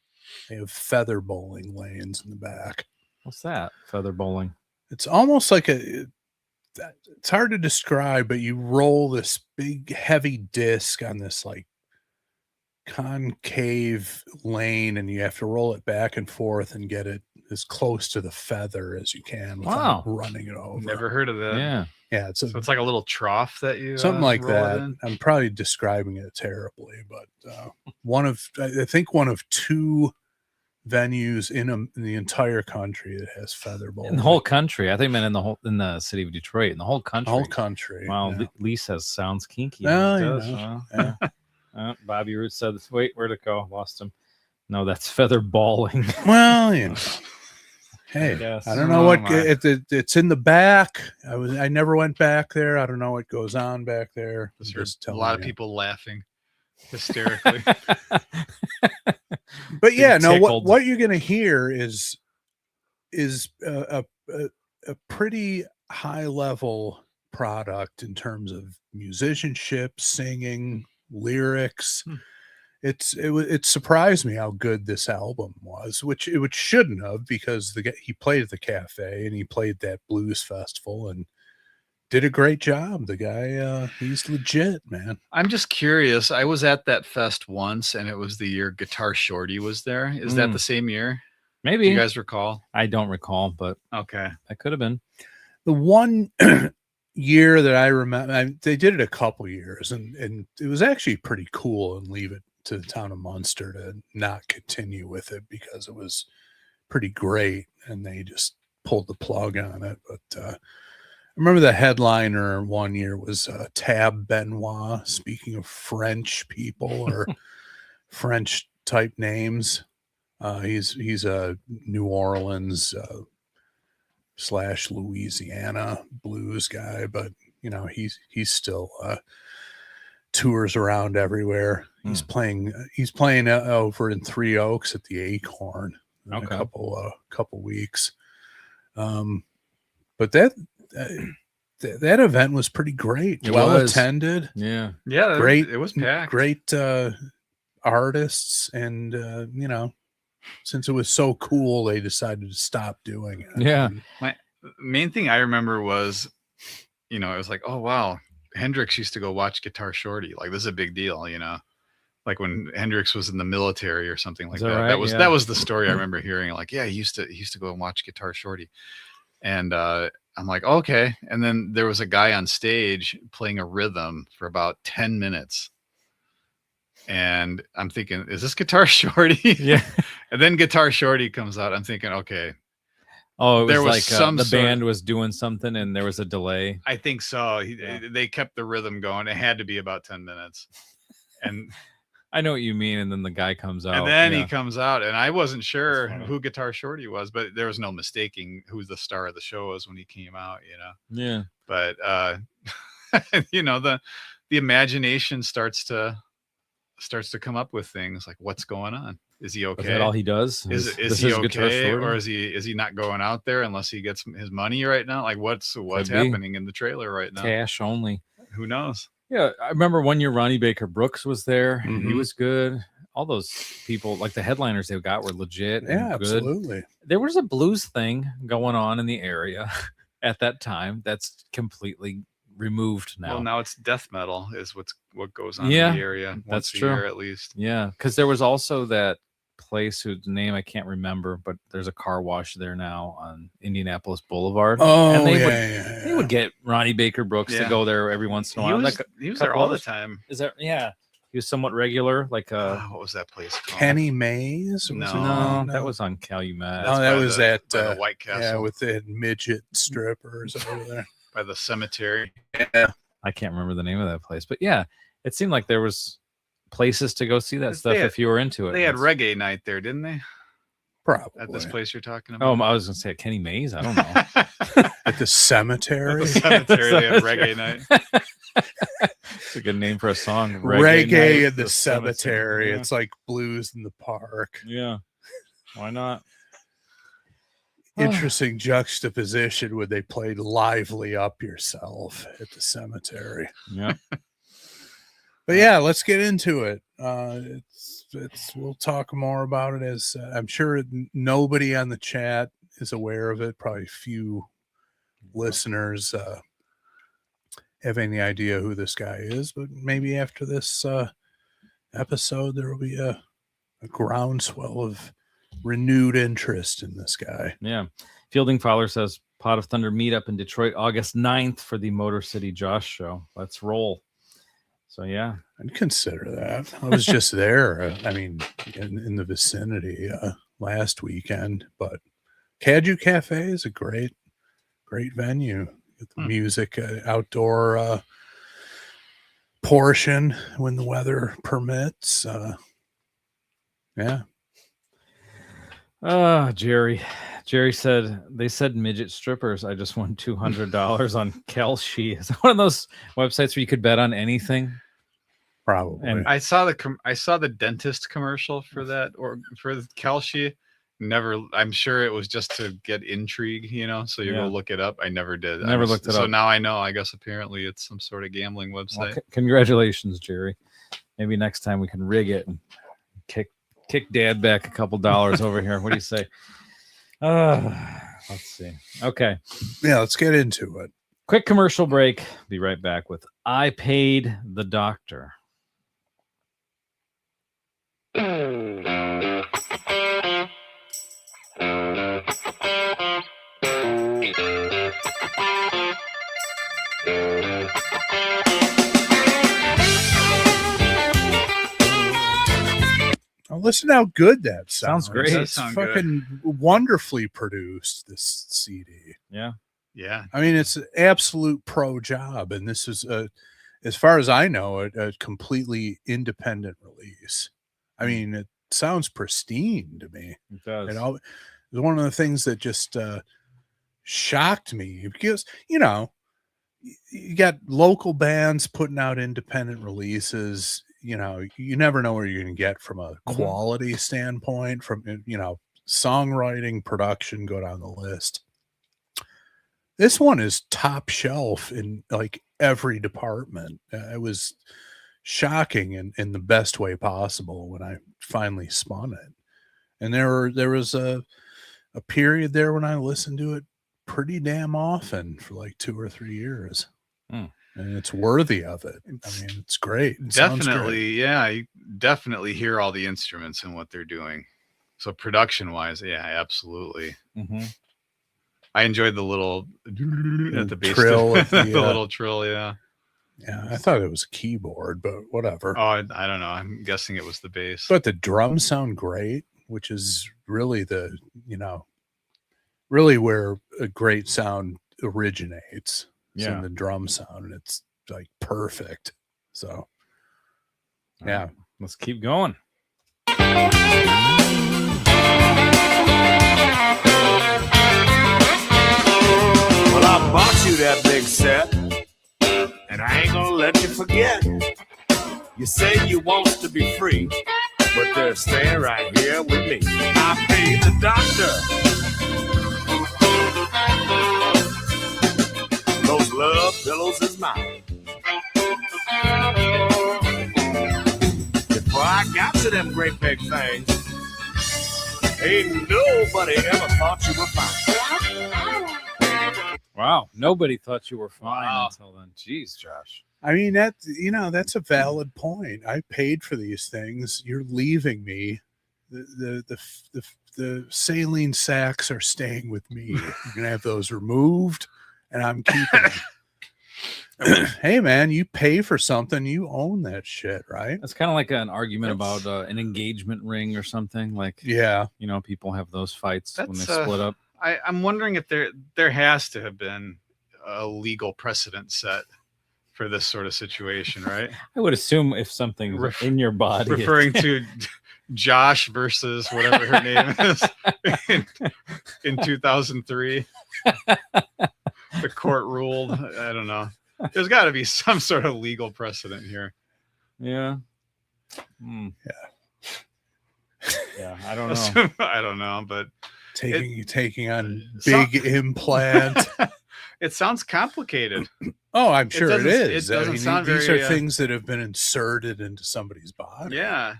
They have feather bowling lanes in the back. What's that? Feather bowling. It's almost like it's hard to describe, but you roll this big heavy disc on this like concave lane, and you have to roll it back and forth and get it as close to the feather as you can without running it over. Never heard of that. Yeah. So it's like a little trough that you something like roll that. in? I'm probably describing it terribly, but I think one of two venues in the entire country that has feather bowling. In the whole country. I think in the city of Detroit, in the whole country. The whole country. Wow, yeah. Lisa sounds kinky. Yeah. Bobby Root said, wait, where'd it go? Lost him. No, that's feather balling. Well, hey, I don't know what it's in the back. I never went back there. I don't know what goes on back there. There's a lot of people laughing hysterically. But yeah, no, what you're going to hear is a pretty high level product in terms of musicianship, singing, lyrics. It surprised me how good this album was, which shouldn't have, because he played at the cafe and he played that blues festival and did a great job. The guy, he's legit, man. I'm just curious. I was at that fest once, and it was the year Guitar Shorty was there. Is that the same year? Maybe. Do you guys recall? I don't recall, but okay, that could have been. The one year that I remember, they did it a couple years, and it was actually pretty cool, and leave it to the town of Munster to not continue with it because it was pretty great, and they just pulled the plug on it. But I remember the headliner one year was Tab Benoit. Speaking of French people or French type names, he's a New Orleans / Louisiana blues guy, but he's still tours around everywhere. He's playing over in Three Oaks at the Acorn in a couple weeks. But that event was pretty great. Well attended. Yeah. Great. It was packed. Great artists, and since it was so cool, they decided to stop doing it. Yeah. My main thing I remember was, it was like, oh wow, Hendrix used to go watch Guitar Shorty. Like, this is a big deal, like when Hendrix was in the military or something like that. Right? That was the story I remember hearing. Like, yeah, he used to go and watch Guitar Shorty. And I'm like, okay. And then there was a guy on stage playing a rhythm for about 10 minutes. And I'm thinking, is this Guitar Shorty? Yeah. And then Guitar Shorty comes out. I'm thinking, okay. Oh, it was like some the band was doing something and there was a delay. I think so. They kept the rhythm going. It had to be about 10 minutes. And I know what you mean. And then the guy comes out. And then he comes out, and I wasn't sure who Guitar Shorty was, but there was no mistaking who the star of the show was when he came out, Yeah. But the imagination starts to come up with things like, what's going on? Is he okay? Is that all he does? Is he okay, or is he not going out there unless he gets his money right now? Like, what's happening in the trailer right now? Cash only. Who knows? Yeah, I remember one year Ronnie Baker Brooks was there. Mm-hmm. He was good. All those people, like the headliners they got, were legit. Yeah, and good. absolutely. There was a blues thing going on in the area at that time. That's completely removed now. Well, now it's death metal is what goes on in the area. That's once a true. year at least. Yeah, because there was also that place whose name I can't remember, but there's a car wash there now on Indianapolis Boulevard. Oh, and they would get Ronnie Baker Brooks to go there every once in a while. He was there all the time. Is that? Yeah, he was somewhat regular. Like what was that place called? Kenny Mays? No, that was on Calumet. No, that was at the White Castle. Yeah, with the midget strippers over there by the cemetery. Yeah, I can't remember the name of that place, but yeah, it seemed like there was places to go see that stuff if you were into it. They had reggae night there, didn't they? Probably. At this place you're talking about? Oh, I was going to say at Kenny Mays. I don't know. At the cemetery? At the cemetery, they have reggae night. It's a good name for a song. Reggae in the cemetery. Yeah. It's like blues in the park. Yeah. Why not? Interesting juxtaposition when they played Lively Up Yourself at the cemetery. Yeah. But yeah, let's get into it. We'll talk more about it as I'm sure nobody on the chat is aware of it. Probably few listeners have any idea who this guy is, but maybe after this episode, there will be a groundswell of renewed interest in this guy. Yeah. Fielding Fowler says Pot of Thunder meetup in Detroit, August 9th for the Motor City Josh show. Let's roll. So, yeah. I'd consider that. I was just there. I mean, in the vicinity last weekend. But Caju Cafe is a great venue. Get the music, outdoor portion when the weather permits. Yeah. Jerry said they said midget strippers. I just won $200 on Kelshi. Is that one of those websites where you could bet on anything? Probably. And I saw the dentist commercial for that, or for Kelshi. I'm sure it was just to get intrigue, so you go look it up. I never did. Never looked it up. So now I know. I guess apparently it's some sort of gambling website. Well, congratulations, Jerry. Maybe next time we can rig it and kick Dad back a couple dollars over here. What do you say? Let's see. Okay. Yeah, let's get into it. Quick commercial break. Be right back with I Paid the Doctor. Oh, listen how good that sounds. Sounds great. It's fucking wonderfully produced, this CD. Yeah. Yeah. I mean, it's an absolute pro job, and this is as far as I know, a completely independent release. I mean, it sounds pristine to me. It does. It was one of the things that just shocked me because, you know, you got local bands putting out independent releases. You know, you never know where you're going to get from a quality standpoint, from, you know, songwriting, production, go down the list. This one is top shelf in like every department. It was shocking in the best way possible when I finally spun it. And there was a period there when I listened to it pretty damn often for like 2 or 3 years. And it's worthy of it. I mean, it's great. It sounds Definitely, great. yeah. You definitely hear all the instruments and what they're doing. So production wise, yeah, absolutely. I enjoyed the little at the bass trill, the little trill, yeah. Yeah, I thought it was a keyboard, but whatever. Oh, I don't know. I'm guessing it was the bass. But the drums sound great, which is really the, you know, really where a great sound originates. It's in the drum sound, and it's like perfect. So, yeah. Let's keep going. Well, I bought you that big set, and I ain't gonna let you forget. You say you want to be free, but they're staying right here with me. I paid the doctor. Those love pillows is mine. Before I got to them great big things, ain't nobody ever thought you were fine. Wow. Nobody thought you were fine Wow. until then. Jeez, Josh. I mean, that, you know, that's a valid point. I paid for these things. You're leaving me. The saline sacks are staying with me. You're gonna have those removed, and I'm keeping them. Hey, man, you pay for something, you own that shit, right? That's kind of like an argument about an engagement ring or something. Like, Yeah. you know, people have those fights when they That's, split up. I'm wondering if there has to have been a legal precedent set for this sort of situation, right? I would assume if something's in your body, Referring to Josh versus whatever her name is in 2003. The court ruled. I don't know. There's got to be some sort of legal precedent here. Yeah. Yeah. I don't know. I don't know, but taking on big implant. it sounds complicated. Oh, I'm sure it is. It doesn't sound these very, are things that have been inserted into somebody's body. Yeah.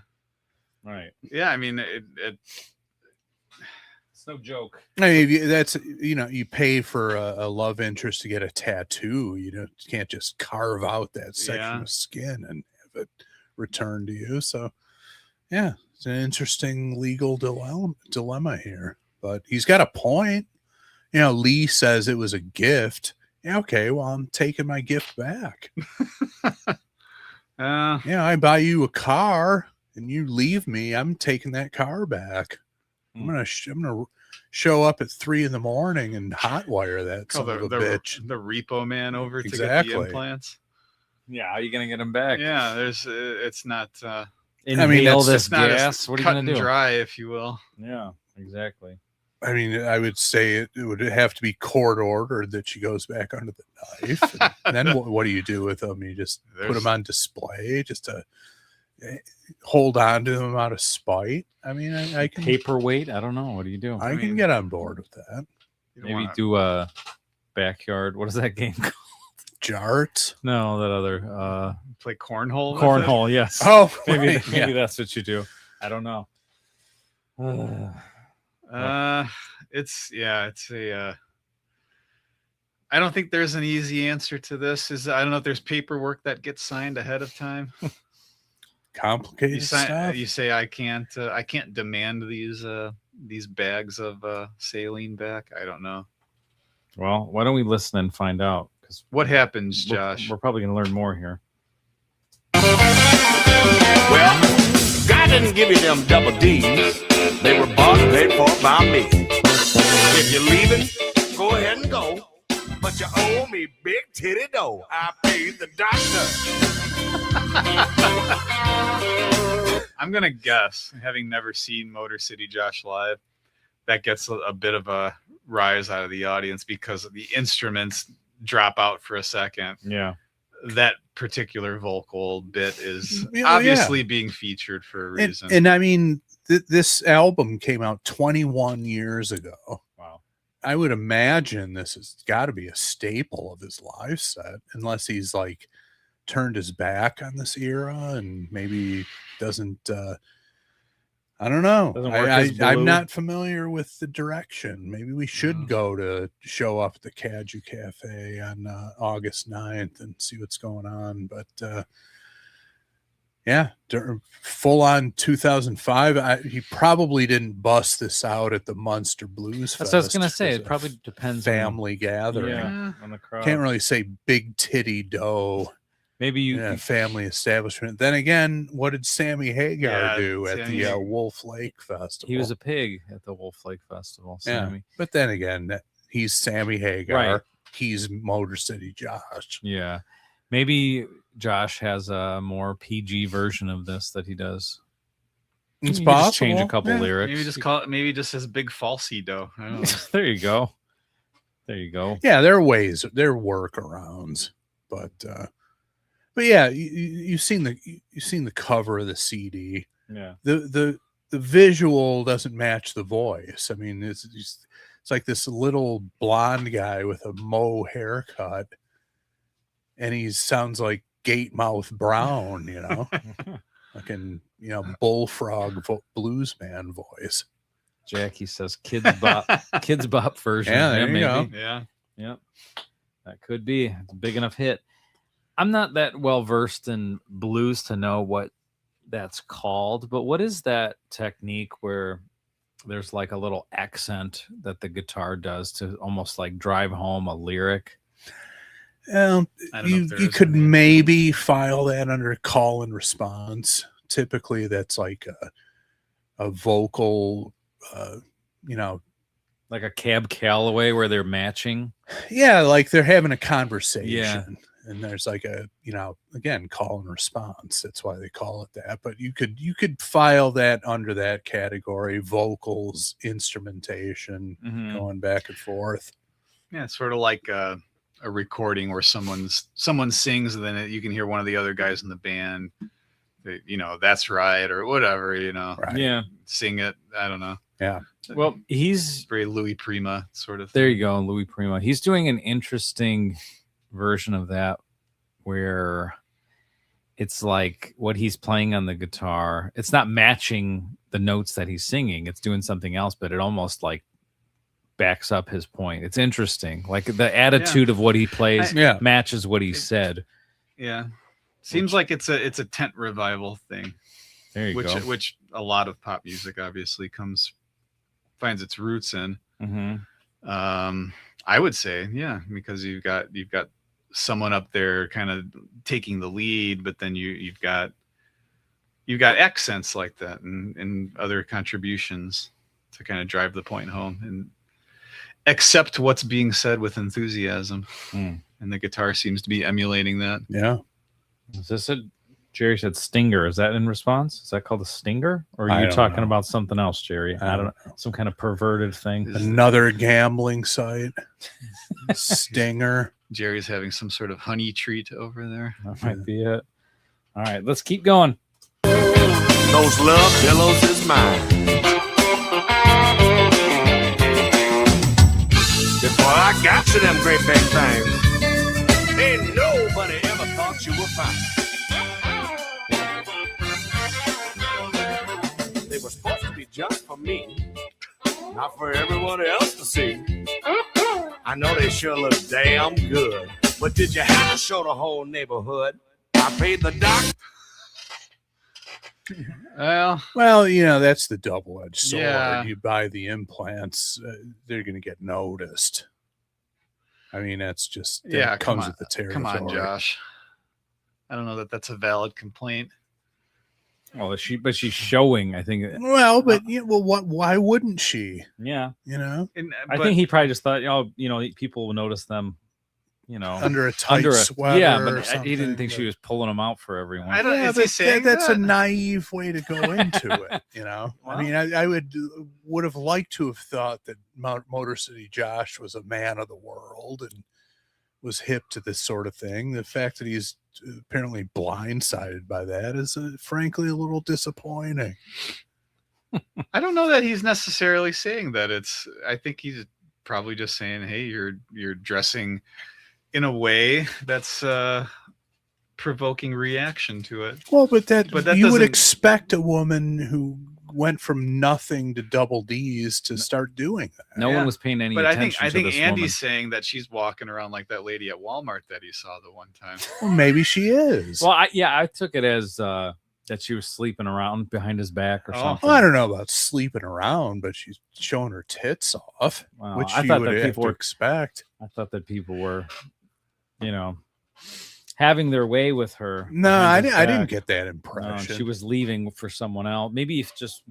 Right. Yeah. I mean, It's no joke. I mean, that's, you know, you pay for a love interest to get a tattoo. You can't just carve out that section of skin and have it returned to you. So, yeah, it's an interesting legal dilemma here. But he's got a point. You know, Lee says it was a gift. Yeah, okay, well, I'm taking my gift back. Yeah, I buy you a car and you leave me. I'm taking that car back. I'm gonna show up at 3 a.m. and hotwire that son of a bitch. The repo man over to get the implants. Yeah, how are you gonna get them back? Yeah, it's not. Inhale this it's not gas. What are you cut gonna and do? dry, if you will. Yeah, exactly. I mean, I would say it would have to be court ordered that she goes back under the knife. And then what do you do with them? You just put them on display just to hold on to them out of spite. I mean, I can Paperweight. I don't know. What do you do? I can get on board with that. Maybe do a backyard. What is that game called? Jarts? No, that other play cornhole. Cornhole. Yes. Oh, maybe right, maybe that's what you do. I don't know. It's a. I don't think there's an easy answer to this. I don't know if there's paperwork that gets signed ahead of time. Complicated stuff. You say I can't demand these bags of saline back. I don't know. Well, why don't we listen and find out? Because what happens, Josh? We're probably going to learn more here. Well, God didn't give you them double D's. They were bought and paid for by me. If you're leaving, go ahead and go. but you owe me big titty dough. I paid the doctor. I'm gonna guess, having never seen Motor City Josh live, that gets a bit of a rise out of the audience because the instruments drop out for a second. Yeah. That particular vocal bit is Yeah, obviously being featured for a reason. And I mean, this album came out 21 years ago. Wow. I would imagine this has got to be a staple of his live set, unless he's like turned his back on this era and maybe doesn't. I don't know. Doesn't work as I'm Blue. not familiar with the direction. Maybe we should No. go to show up at the Caju Cafe on August 9th and see what's going on. But yeah, full on 2005. He probably didn't bust this out at the Munster Blues That's Fest. what I was gonna say. as It a probably depends family gathering. Yeah. on the crowd. Can't really say big titty dough Maybe you. in a family establishment. Then again, what did Sammy Hagar Yeah, do at Sammy- the Wolf Lake Festival? He was a pig at the Wolf Lake Festival. yeah. Sammy. But then again, he's Sammy Hagar. Right. He's Motor City Josh. Yeah. Maybe Josh has a more PG version of this that he does. It's You possible. just change a couple Yeah. lyrics. maybe just call it. Maybe just his big falsetto. I don't know. There you go. There you go. Yeah, there are ways, there are workarounds, but yeah, you've seen the cover of the CD. Yeah. The visual doesn't match the voice. I mean, it's like this little blonde guy with a mo haircut, and he sounds like Gatemouth Brown, you know, fucking bullfrog blues man voice. Jackie says kids bop version. Yeah, there you go. Yeah. Yep. That could be. It's a big enough hit. I'm not that well versed in blues to know what that's called, but what is that technique where there's like a little accent that the guitar does to almost like drive home a lyric? I don't know You if there you is could any. maybe file that under call and response. Typically, that's like a vocal, Like a Cab Calloway where they're matching. yeah, like they're having a conversation. And there's like a, again, call and response. That's why they call it that. But you could file that under that category: vocals, instrumentation, Mhm. going back and forth. Yeah, it's sort of like a recording where someone sings, and then you can hear one of the other guys in the band. That's right, or whatever. Right. Yeah. Sing it. I don't know. Yeah. Well, he's Very Louis Prima sort of. there. You go, Louis Prima. He's doing an interesting version of that where it's like what he's playing on the guitar. It's not matching the notes that he's singing. It's doing something else, but it almost like backs up his point. It's interesting. Like the attitude of what he plays Yeah. matches what he said. Yeah. Seems like it's a tent revival thing, There you go. which a lot of pop music obviously finds its roots in. Mm-hmm. I would say, yeah, because you've got someone up there kind of taking the lead, but then you've got accents like that and other contributions to kind of drive the point home and accept what's being said with enthusiasm. Mm. And the guitar seems to be emulating that. Yeah. Is this a Jerry said stinger? Is that in response? Is that called a stinger? Or I are you don't talking know. about something else, Jerry? I don't know. Some kind of perverted thing. Another gambling site. Stinger. Jerry's having some sort of honey treat over there. That might be it. All right, let's keep going. Those love pillows is mine. Before I got to them great big things, ain't nobody ever thought you were fine. They were supposed to be just for me, not for everyone else to see. I know they sure look damn good, but did you have to show the whole neighborhood? I paid the doc. Well, That's the double-edged sword. Yeah. You buy the implants, they're going to get noticed. I mean, that's just yeah, comes with the territory. Come on, Josh. I don't know that that's a valid complaint. Well, but she's showing, I think. Well, but why wouldn't she? Yeah. And, I think he probably just thought, people will notice them you know, under a tight sweater. Yeah, or but he didn't think she was pulling them out for everyone. I don't. Yeah, Is he but saying that's a that? naive way to go into it, you know. Well, I mean, I would have liked to have thought that Motor City Josh was a man of the world and was hip to this sort of thing. The fact that he's apparently blindsided by that is frankly a little disappointing. I don't know that he's necessarily saying that. I think he's probably just saying, "Hey, you're dressing in a way that's provoking reaction to it." Well, but that you would doesn't- expect a woman who went from nothing to double D's to start doing that. no Yeah. one was paying any But attention I to think this Andy's woman. saying that she's walking around like that lady at Walmart that he saw the one time. Well, maybe she is. Well, I took it as that she was sleeping around behind his back or Oh. something. Well, I don't know about sleeping around, but she's showing her tits off, Well, which I you thought would that have people to were expect. I thought that people were, having their way with her. No, behind his I didn't back. get that No, impression. she was leaving for someone else. Maybe it's just.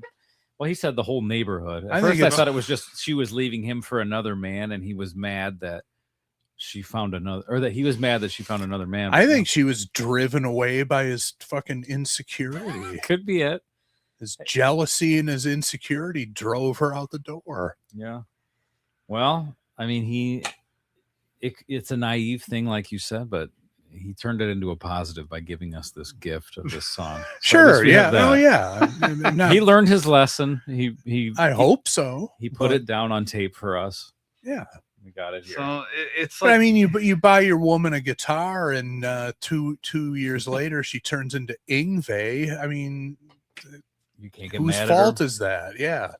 Well, he said the whole neighborhood. At I think first, I it's- thought it was just she was leaving him for another man, and he was mad that she found another, or that he was mad that she found another man. I think she was driven away by his fucking insecurity. could be it. His jealousy and his insecurity drove her out the door. Yeah. Well, I mean, it's a naive thing, like you said, but he turned it into a positive by giving us this gift of this song. So at least Sure, we yeah. have that. Oh, yeah. No, He learned his lesson. He I hope so. he put but it down on tape for us. Yeah. We got it here. So it's But like I mean, you buy your woman a guitar, and two years later she turns into Ingve. I mean, you can't get whose mad fault at is that? Yeah,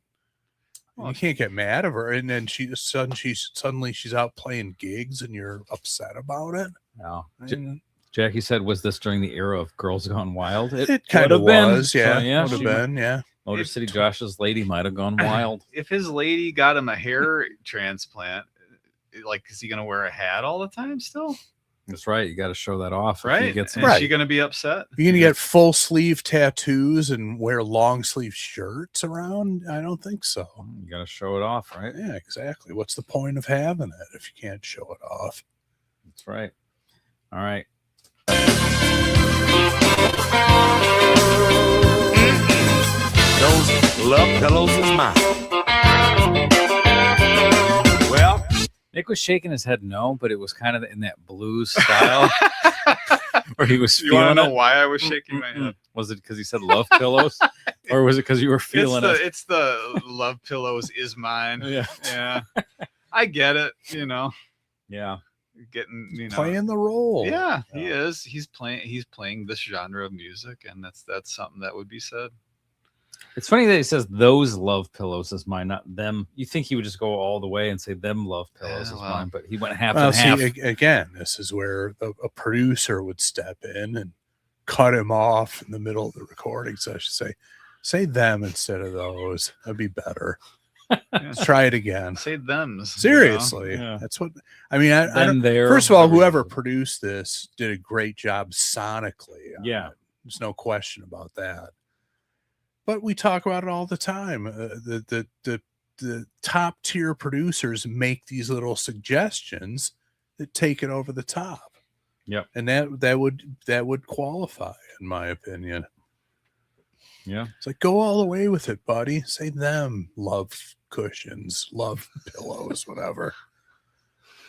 Well, you can't get mad at her, and then suddenly she's out playing gigs, and you're upset about it. her. No. And Jackie said, "Was this during the era of Girls Gone Wild?" it kind would of have been. was, yeah. So, yeah, would have she- been, yeah. Motor City Josh's lady might have gone wild. if his lady got him a hair transplant, like, is he gonna wear a hat all the time still? That's right. You got to show that off. if you Right? get some- Is Right. she gonna be upset? You're gonna get full sleeve tattoos and wear long sleeve shirts around? I don't think so. You got to show it off, right? Yeah, exactly. What's the point of having it if you can't show it off? That's right. All right. Those love pillows is mine. Well, Nick was shaking his head no, but it was kind of in that blues style where he was You want feeling to know it. why I was shaking my head? Was it because he said love pillows, or was it because you were feeling it? It's the love pillows is mine. Yeah. Yeah, I get it. Yeah. Getting Playing the role. Yeah, he is. He's playing this genre of music, and that's something that would be said. It's funny that he says those love pillows is mine, not them. You think he would just go all the way and say them love pillows Yeah, is well. mine, but he went half Well, and half. see, again, this is where a producer would step in and cut him off in the middle of the recording session. Say them instead of those. That'd be better. Yeah. Let's try it again. Say thems. Seriously, Yeah. that's what I mean. I Them don't, there. first of all, whatever. whoever produced this did a great job sonically. on Yeah. it. There's no question about that. But we talk about it all the time. The top tier producers make these little suggestions that take it over the top. Yep. And that would qualify, in my opinion. Yeah. It's like, go all the way with it, buddy. Say them love cushions, love pillows, whatever.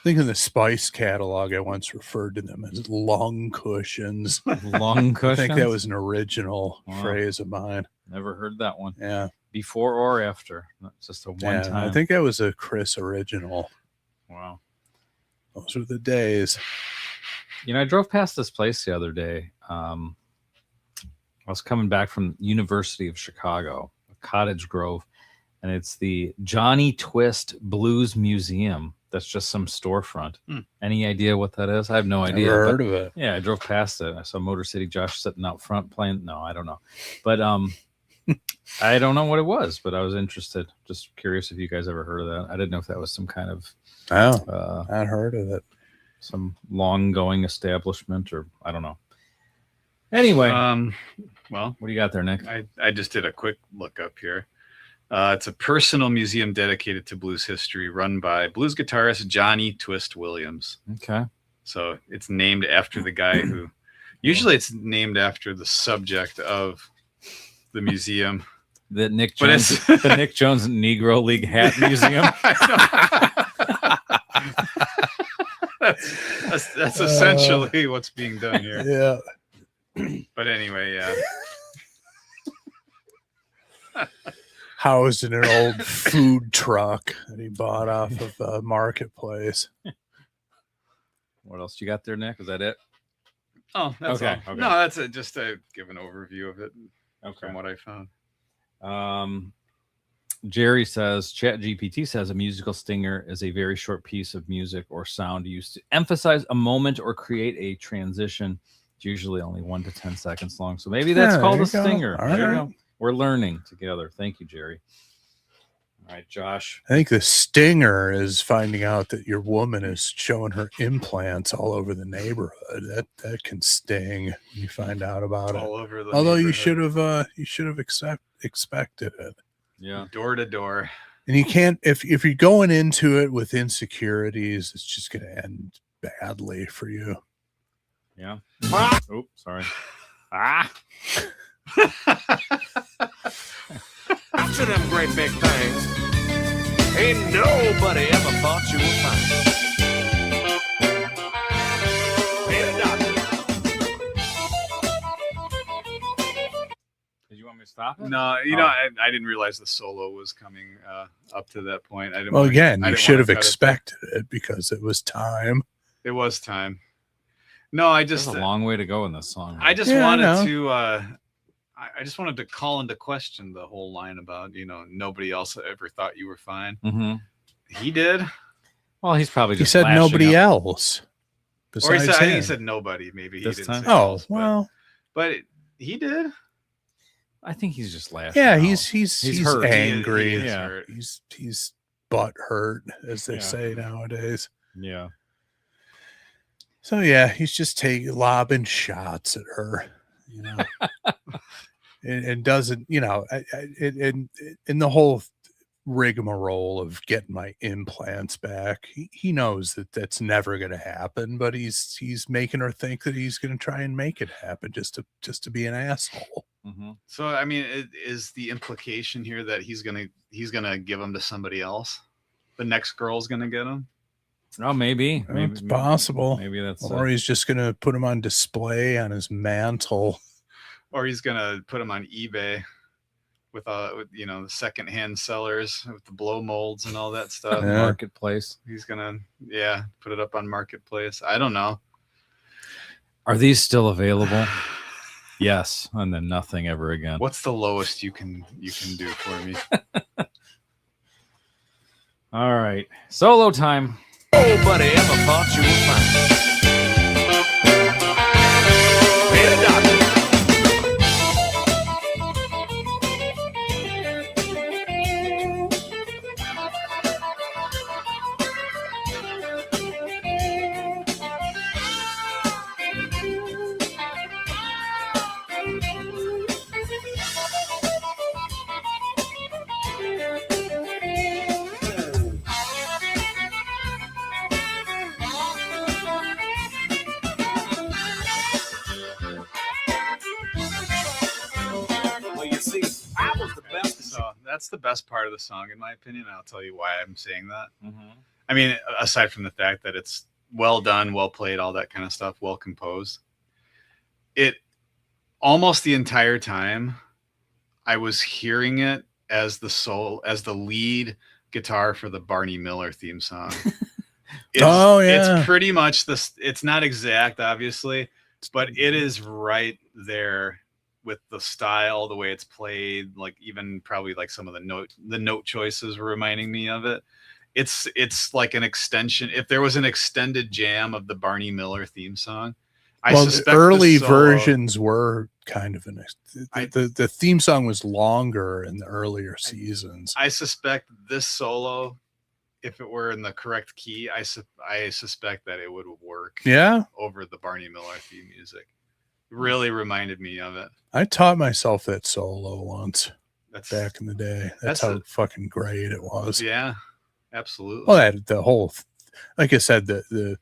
I think in the Spice catalog, I once referred to them as lung cushions. Long I cushions. think that was an original Wow. phrase of mine. Never heard that one. Yeah. Before or after. Not just a one Yeah, time. I think that was a Chris original. Wow. Those were the days. I drove past this place the other day. I was coming back from University of Chicago, Cottage Grove, and it's the Johnny Twist Blues Museum. That's just some storefront. Hmm. Any idea what that is? I have no idea. Never but- heard of it. Yeah, I drove past it. I saw Motor City Josh sitting out front playing. No, I don't know. But I don't know what it was, but I was interested. Just curious if you guys ever heard of that. I didn't know if that was some kind of Oh, I'd heard of it. some long going establishment, or I don't know. Anyway, Well, what do you got there, Nick? I just did a quick look up here. It's a personal museum dedicated to blues history, run by blues guitarist Johnny Twist Williams. Okay. So it's named after the guy who. Usually, it's named after the subject of the museum. The Nick But Jones, it's- the Nick Jones Negro League Hat Museum. that's essentially what's being done here. Yeah. But anyway, yeah. Housed in an old food truck that he bought off of a marketplace. What else you got there, Nick? Is that it? Oh, that's Okay, all. okay. No, that's just to give an overview of it Okay. from what I found. Jerry says, ChatGPT says a musical stinger is a very short piece of music or sound used to emphasize a moment or create a transition. It's usually only 1 to 10 seconds long. So maybe that's Yeah, called there a you go. stinger. All There you right. go. We're learning together. Thank you, Jerry. All right, Josh. I think the stinger is finding out that your woman is showing her implants all over the neighborhood. That can sting when you find out about All it. over the Although you neighborhood. should have expected it. Yeah. Door to door. And you can't if you're going into it with insecurities, it's just going to end badly for you. Yeah. Oops, sorry. After them great big things, ain't nobody ever thought you would find. Hey, doctor. Did you want me to stop it? No, you know, I didn't realize the solo was coming up to that point. I didn't. Well, wanna- again, I you didn't should wanna have cut it. expected it because it was time. It was time. No, I There's just a long way to go in this song. I just Yeah, I wanted know. to I just wanted to call into question the whole line about, nobody else ever thought you were fine. Mm-hmm. He did. Well, he's probably He just said lashing think up. else. Or Besides he said, I think he him. said nobody. Maybe he This didn't time? say Oh, else, well, but he did. I think he's just lashing yeah, out. he's hurt. angry. He is Yeah. hurt. He's butt hurt, as they Yeah. say nowadays. Yeah. So yeah, he's just lobbing shots at her, and doesn't, in the whole rigmarole of getting my implants back, he knows that that's never going to happen, but he's making her think that he's going to try and make it happen just to be an asshole. Mm-hmm. So I mean, is the implication here that he's gonna give him to somebody else? The next girl's gonna get him. Oh, maybe. Well, Maybe it's possible. Maybe that's Or he's just going to put him on display on his mantle. Or he's gonna put him on eBay with the secondhand sellers with the blow molds and all that stuff. Yeah. marketplace. He's gonna put it up on marketplace. I don't know. Are these still available? Yes, and then nothing ever again. What's the lowest you can do for me? All right, solo time. Nobody ever thought you would find. Hey, doctor. Well, you see, I was the best. So that's the best part of the song, in my opinion. I'll tell you why I'm saying that. Mm-hmm. I mean, aside from the fact that it's well done, well played, all that kind of stuff, well composed. It almost the entire time I was hearing it as the lead guitar for the Barney Miller theme song. It's pretty much this. It's not exact, obviously, but it is right there with the style, the way it's played, like even probably like some of the note choices were reminding me of it. It's like an extension. If there was an extended jam of the Barney Miller theme song, I suspect the early the solo- versions were kind of the theme song was longer in the earlier seasons. I suspect this solo, if it were in the correct key, I suspect that it would work. Yeah, Over the Barney Miller theme music. Really reminded me of it. I taught myself that solo once That's back in the day. That's That's how a- fucking great it was. yeah, absolutely. Well, the whole, like I said, the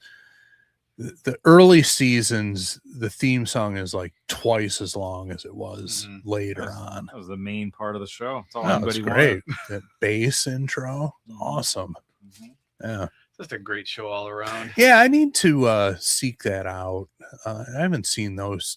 the early seasons, the theme song is like twice as long as it was later on. That was the main part of the show. That's all Oh, it's anybody great. wanted. That bass intro, awesome. Yeah. Just a great show all around. Yeah, I need to seek that out. I haven't seen those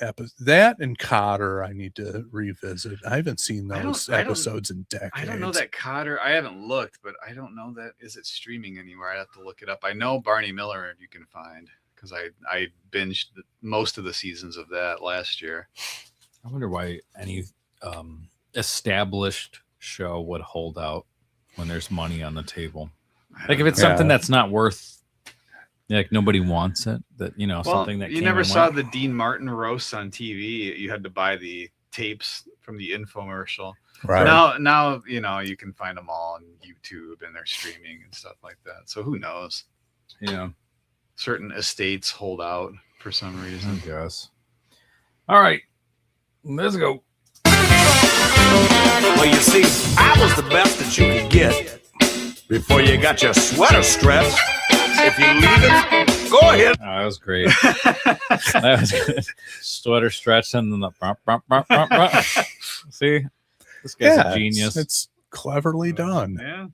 episodes. That and Cotter, I need to revisit. I haven't seen those episodes in decades. I don't know that Cotter. I haven't looked, but I don't know that. Is it streaming anywhere? I have to look it up. I know Barney Miller you can find because I binged most of the seasons of that last year. I wonder why any established show would hold out when there's money on the table. Like if it's something that's not worth, like nobody wants it, that something that you never saw the Dean Martin roasts on TV. You had to buy the tapes from the infomercial. Right. Now you can find them all on YouTube and they're streaming and stuff like that. So who knows? Yeah, certain estates hold out for some reason. I guess. All right, let's go. Well, you see, I was the best that you could get before you got your sweater stretched. If you leave it, go ahead. Oh, that was great. That was good. Sweater stretch and then the bump, bump, bump, bump, bump. See, this guy's a genius. It's cleverly done. Yeah.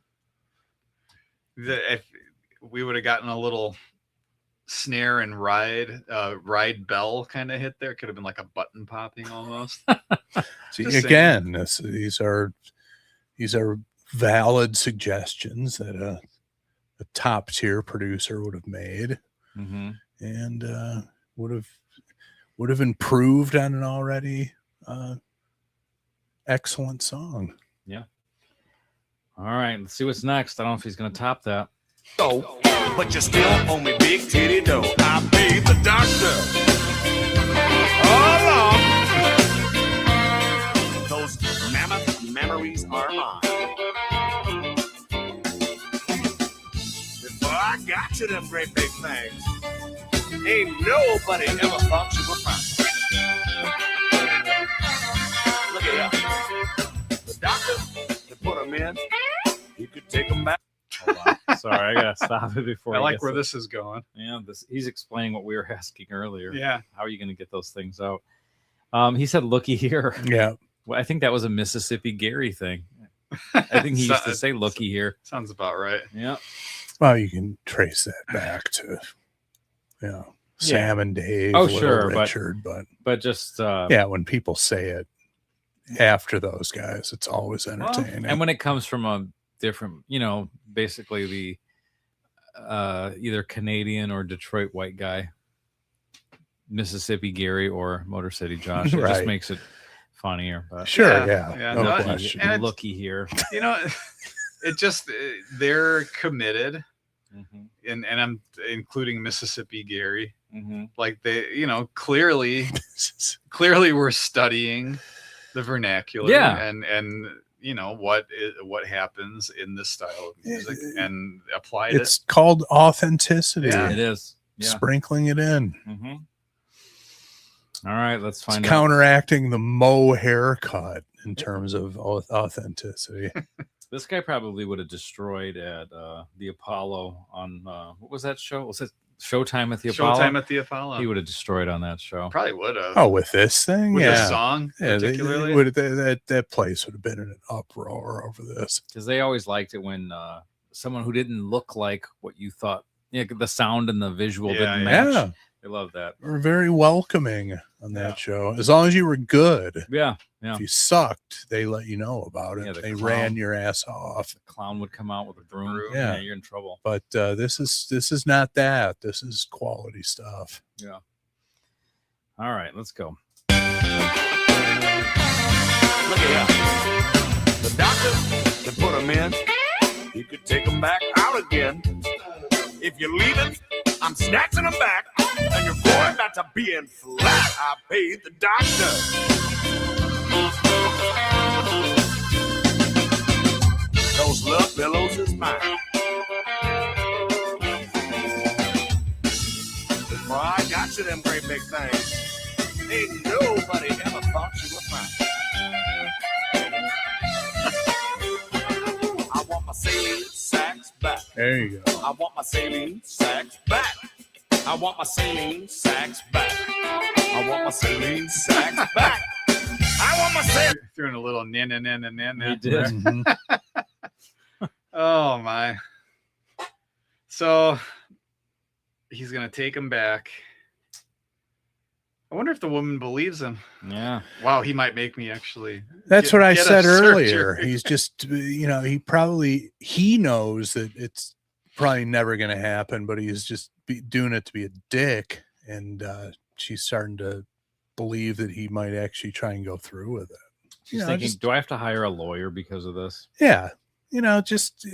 If we would have gotten a little snare and ride bell kind of hit there, could have been like a button popping almost. See, again, these are valid suggestions that a top tier producer would have made, and would have improved on an already excellent song. Yeah. All right, let's see what's next. I don't know if he's going to top that. Oh, but you still owe me big titty dough. I paid the doctor. All along. Those mammoth memories are mine. Before I got to them great big things, ain't nobody ever thought you were fine. Look at that. The doctor, they put them in. You could take them back. Hold on. Sorry, I gotta stop it before. I like where this is going. Yeah, he's explaining what we were asking earlier. Yeah, how are you going to get those things out? He said, "Looky here." Yeah, well, I think that was a Mississippi Gary thing. I think he used to say, "Looky here." Sounds about right. Yeah. Well, you can trace that back to, Sam and Dave. Oh, sure, Richard, but just when people say it after those guys, it's always entertaining. And when it comes from a different, basically the either Canadian or Detroit white guy, Mississippi Gary or Motor City Josh, it just makes it funnier. But sure, no question. And looky here, it just they're committed, and I'm including Mississippi Gary, like they, clearly we're studying the vernacular, and what happens in this style of music and applied it's called authenticity. Yeah, it is. Yeah. Sprinkling it in. All right, let's find out. Counteracting the Mo haircut in terms of authenticity. This guy probably would have destroyed at the Apollo on what was that show? Was it Showtime at the Apollo? Showtime at the Apollo. He would have destroyed on that show. Probably would have. Oh, with this thing? With this song, particularly? That place would have been in an uproar over this. Because they always liked it when someone who didn't look like what you thought, the sound and the visual didn't match. Yeah. They love that. We're very welcoming on that show. As long as you were good. Yeah. If you sucked, they let you know about it. Yeah, they ran your ass off. The clown would come out with a broom. Yeah, you're in trouble. But this is not that. This is quality stuff. Yeah. All right, let's go. Look at that. The doctor, they put them in. You could take them back out again. If you leave it, I'm snatching them back. And you're going back to being flat. I paid the doctor. Those love pillows is mine. Before I got to them great big things, ain't nobody ever thought you were fine. I want my saline sacks back. There you go. I want my saline sacks back. I want my saline sacks back. I want my saline sacks back. I want my saline. Threw in a little na. He did. Mhm. Oh my. So he's gonna take him back. I wonder if the woman believes him. Yeah. Wow, he might make me actually. That's what I get a said earlier. surgery. He's just, he knows that it's probably never going to happen, but he's just doing it to be a dick. And she's starting to believe that he might actually try and go through with it. She's thinking, do I have to hire a lawyer because of this? Yeah. Just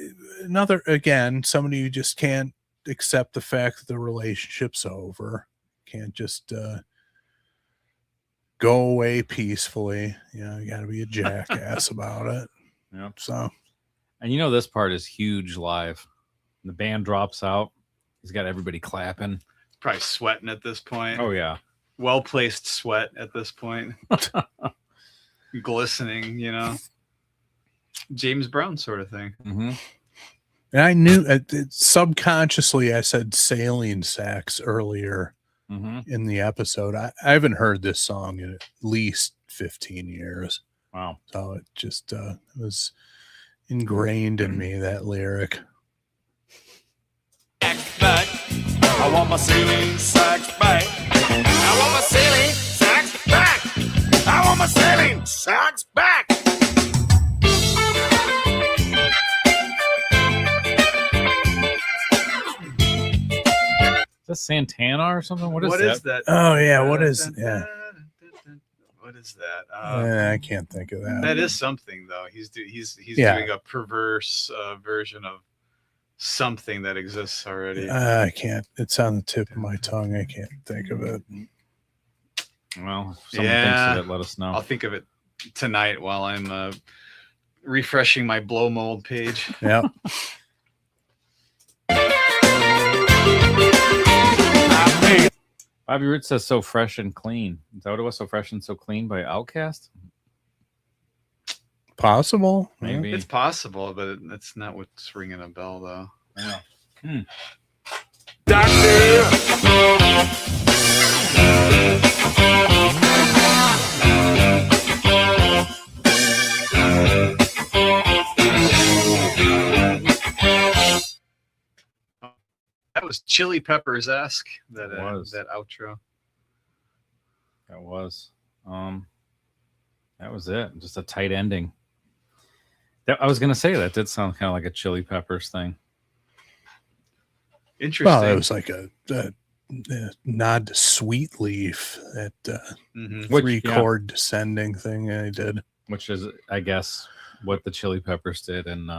another, again, somebody who just can't accept the fact that the relationship's over. Can't just go away peacefully. You got to be a jackass about it. Yep. So, And this part is huge live. The band drops out. He's got everybody clapping. Probably sweating at this point. Oh, yeah. Well placed sweat at this point. Glistening, James Brown sort of thing. Mm-hmm. and I knew subconsciously I said saline sax earlier Mm-hmm. in the episode. I haven't heard this song in at least 15 years. Wow. So it just it was ingrained in me, that lyric. back. I want my saline sacks back. I want my saline sacks back. I want my saline sacks back. Is that Santana or something? What is that? Oh yeah, what is yeah? What is that? I can't think of that. That is something though. He's Yeah. doing a perverse version of something that exists already. I can't. It's on the tip of my tongue. I can't think of it. Well, if someone Yeah. thinks of it, let us know. I'll think of it tonight while I'm refreshing my blow mold page. Yeah. Bobby Root says so fresh and clean. Is that what it was? So fresh and so clean by Outkast? Possible. Maybe. It's possible, but that's not what's ringing a bell though. Yeah. That was Chili Peppers esque. That It was. that outro. That was. That was it. Just a tight ending. I was gonna say that did sound kind of like a Chili Peppers thing. Interesting. Well, it was like a nod to Sweet Leaf, that Mhm. Which, three yeah. chord descending thing I did. Which is, I guess, what the Chili Peppers did and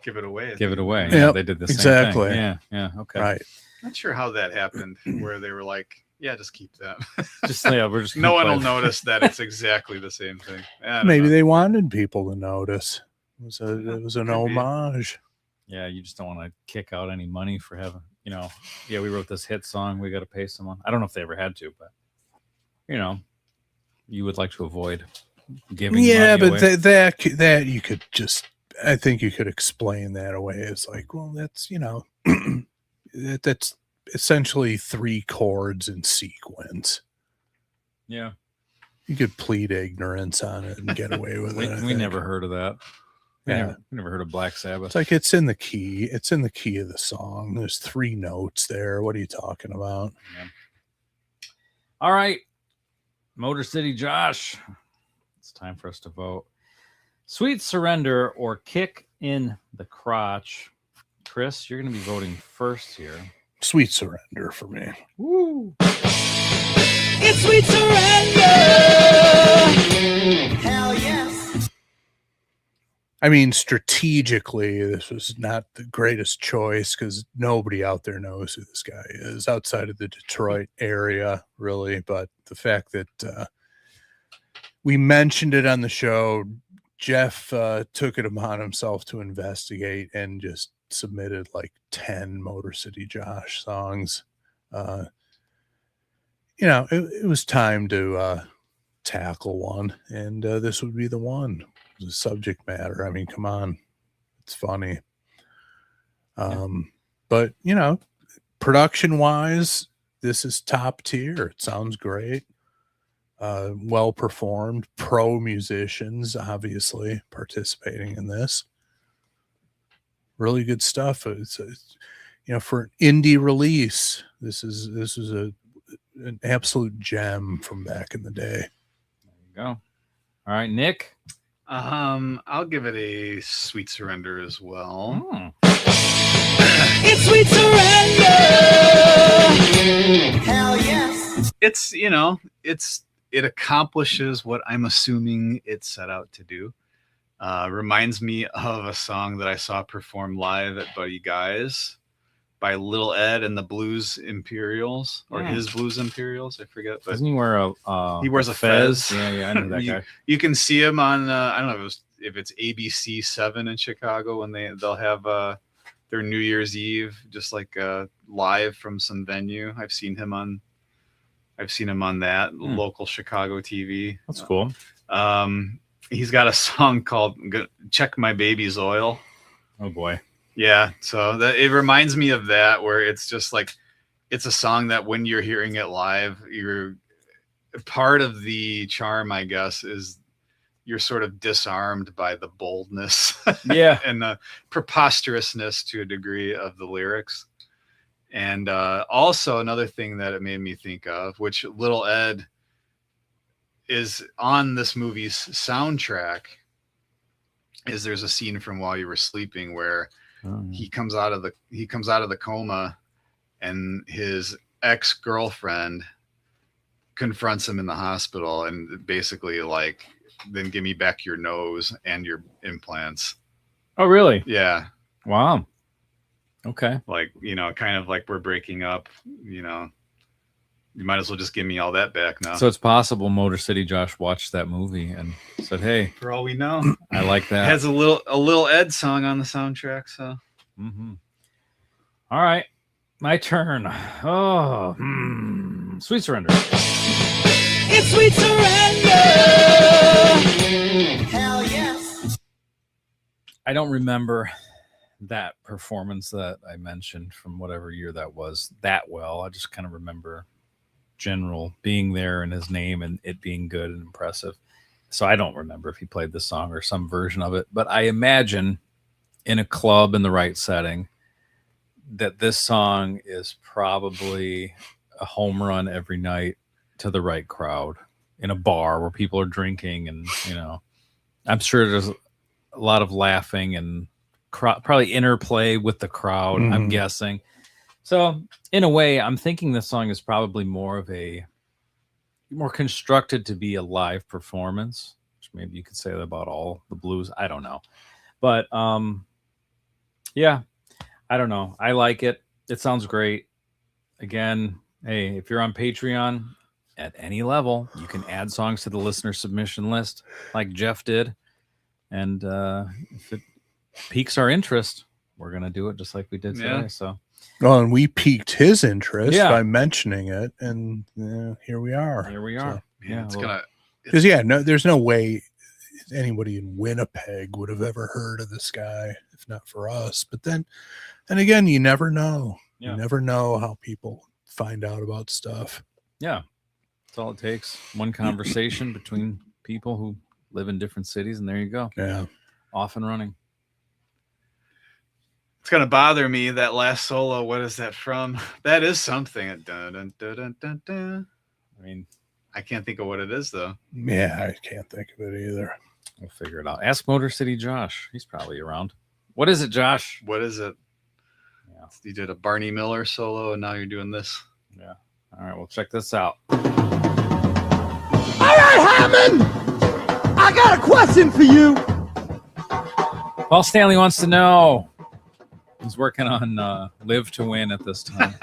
Give it away. Give It Away. Yep, Yeah, they did the same exactly. thing. Yeah, yeah, okay. Right. Not sure how that happened, where they were like, "Yeah, just keep that." Just yeah, we're just No gonna one play will it. notice that it's exactly the same thing. I don't Maybe know. they wanted people to notice. It was an Could be. homage. Yeah, you just don't want to kick out any money for having, yeah, we wrote this hit song. We got to pay someone. I don't know if they ever had to, but you would like to avoid giving. Yeah, money but away. that you could just, I think you could explain that away. It's like, well, that's that's essentially three chords in sequence. Yeah, You could plead ignorance on it and get away with it. I we think. never heard of that. We Yeah. never heard of Black Sabbath. It's like it's in the key. It's in the key of the song. There's three notes there. What are you talking about? Yeah. All right, Motor City Josh. It's time for us to vote. Sweet Surrender or Kick in the Crotch. Chris, you're going to be voting first here. Sweet Surrender for me. Woo! It's sweet surrender. Hell yes. I mean, strategically, this was not the greatest choice because nobody out there knows who this guy is outside of the Detroit area, really. But the fact that we mentioned it on the show, Jeff took it upon himself to investigate and just submitted like 10 Motor City Josh songs. It was time to tackle one, and this would be the one. The subject matter. I mean, come on, it's funny. But production wise, this is top tier. It sounds great. Well performed. Pro musicians, obviously, participating in this. Really good stuff. It's for an indie release, this is an absolute gem from back in the day. There you go. All right, Nick. I'll give it a Sweet Surrender as well. It's Sweet Surrender. Hell yes. It's it accomplishes what I'm assuming it set out to do. Reminds me of a song that I saw performed live at Buddy Guy's by Little Ed and the Blues Imperials, or his Blues Imperials, I forget. But doesn't he wear a he wears a fez? Yeah, I know that guy. You can see him on I don't know if it's ABC 7 in Chicago when they'll have their New Year's Eve, just like live from some venue. I've seen him on that local Chicago TV. That's cool. He's got a song called "Check My Baby's Oil." Oh boy. Yeah, so that it reminds me of that, where it's just like it's a song that when you're hearing it live, you're part of the charm, I guess, is you're sort of disarmed by the boldness, Yeah, and the preposterousness to a degree of the lyrics. And also another thing that it made me think of, which Little Ed is on this movie's soundtrack, is there's a scene from While You Were Sleeping where he comes out of the coma, and his ex-girlfriend confronts him in the hospital and basically like, then give me back your nose and your implants. Oh really? Yeah. Wow. Okay. Like, kind of like we're breaking up, you might as well just give me all that back now. So it's possible Motor City Josh watched that movie and said, "Hey, for all we know, I like that." It has a little Ed song on the soundtrack. So, All right, my turn. Oh, Sweet Surrender. It's Sweet Surrender. Hell yes. I don't remember that performance that I mentioned from whatever year that was that well. I just kind of remember General being there and his name and it being good and impressive. So I don't remember if he played the song or some version of it, but I imagine in a club in the right setting that this song is probably a home run every night to the right crowd in a bar where people are drinking. And, I'm sure there's a lot of laughing and probably interplay with the crowd, I'm guessing. So in a way, I'm thinking this song is probably more constructed to be a live performance, which maybe you could say that about all the blues. I don't know. But yeah, I don't know. I like it. It sounds great. Again, hey, if you're on Patreon at any level, you can add songs to the listener submission list like Jeff did. And if it piques our interest, we're going to do it just like we did today. So. Well, and we piqued his interest by mentioning it, and here we are. Here we are. So, because there's no way anybody in Winnipeg would have ever heard of this guy if not for us. But then again, you never know. You never know how people find out about stuff. Yeah, that's all it takes. One conversation between people who live in different cities, and there you go. Yeah, off and running. It's gonna bother me that last solo. What is that from? That is something. Dun, dun, dun, dun, dun, dun. I mean, I can't think of what it is though. Yeah, I can't think of it either. We'll figure it out. Ask Motor City Josh. He's probably around. What is it, Josh? What is it? Yeah, you did a Barney Miller solo, and now you're doing this. Yeah. All right. Well, check this out. All right, Hammond. I got a question for you. Paul Stanley wants to know. He's working on Live to Win at this time.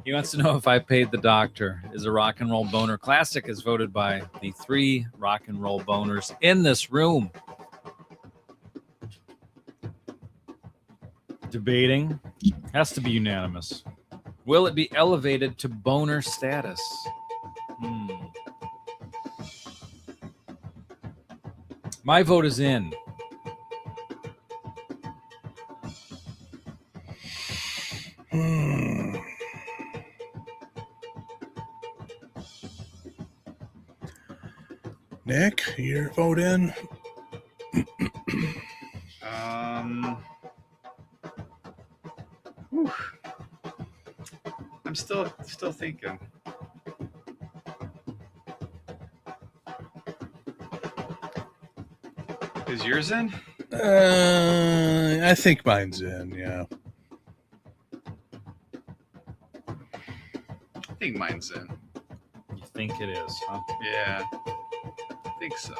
He wants to know if I paid the doctor. Is a rock and roll boner classic as voted by the 3 rock and roll boners in this room. Debating. Has to be unanimous. Will it be elevated to boner status? My vote is in. Nick, your vote in? Whew. I'm still thinking. Is yours in? I think mine's in, yeah. I think mine's in. You think it is, huh? Yeah, I think so.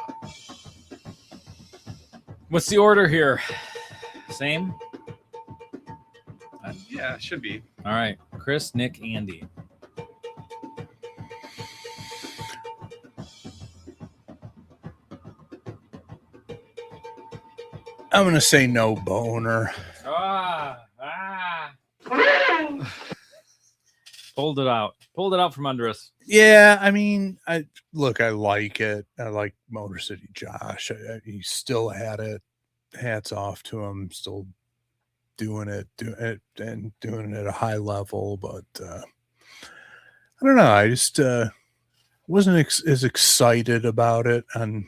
What's the order here? Same? Yeah, it should be. All right. Chris, Nick, Andy. I'm going to say no boner. Pulled it out. Pulled it out from under us. Yeah, I mean, I like it. I like Motor City Josh. He still had it. Hats off to him. Still doing it at a high level. But I don't know. I just wasn't as excited about it on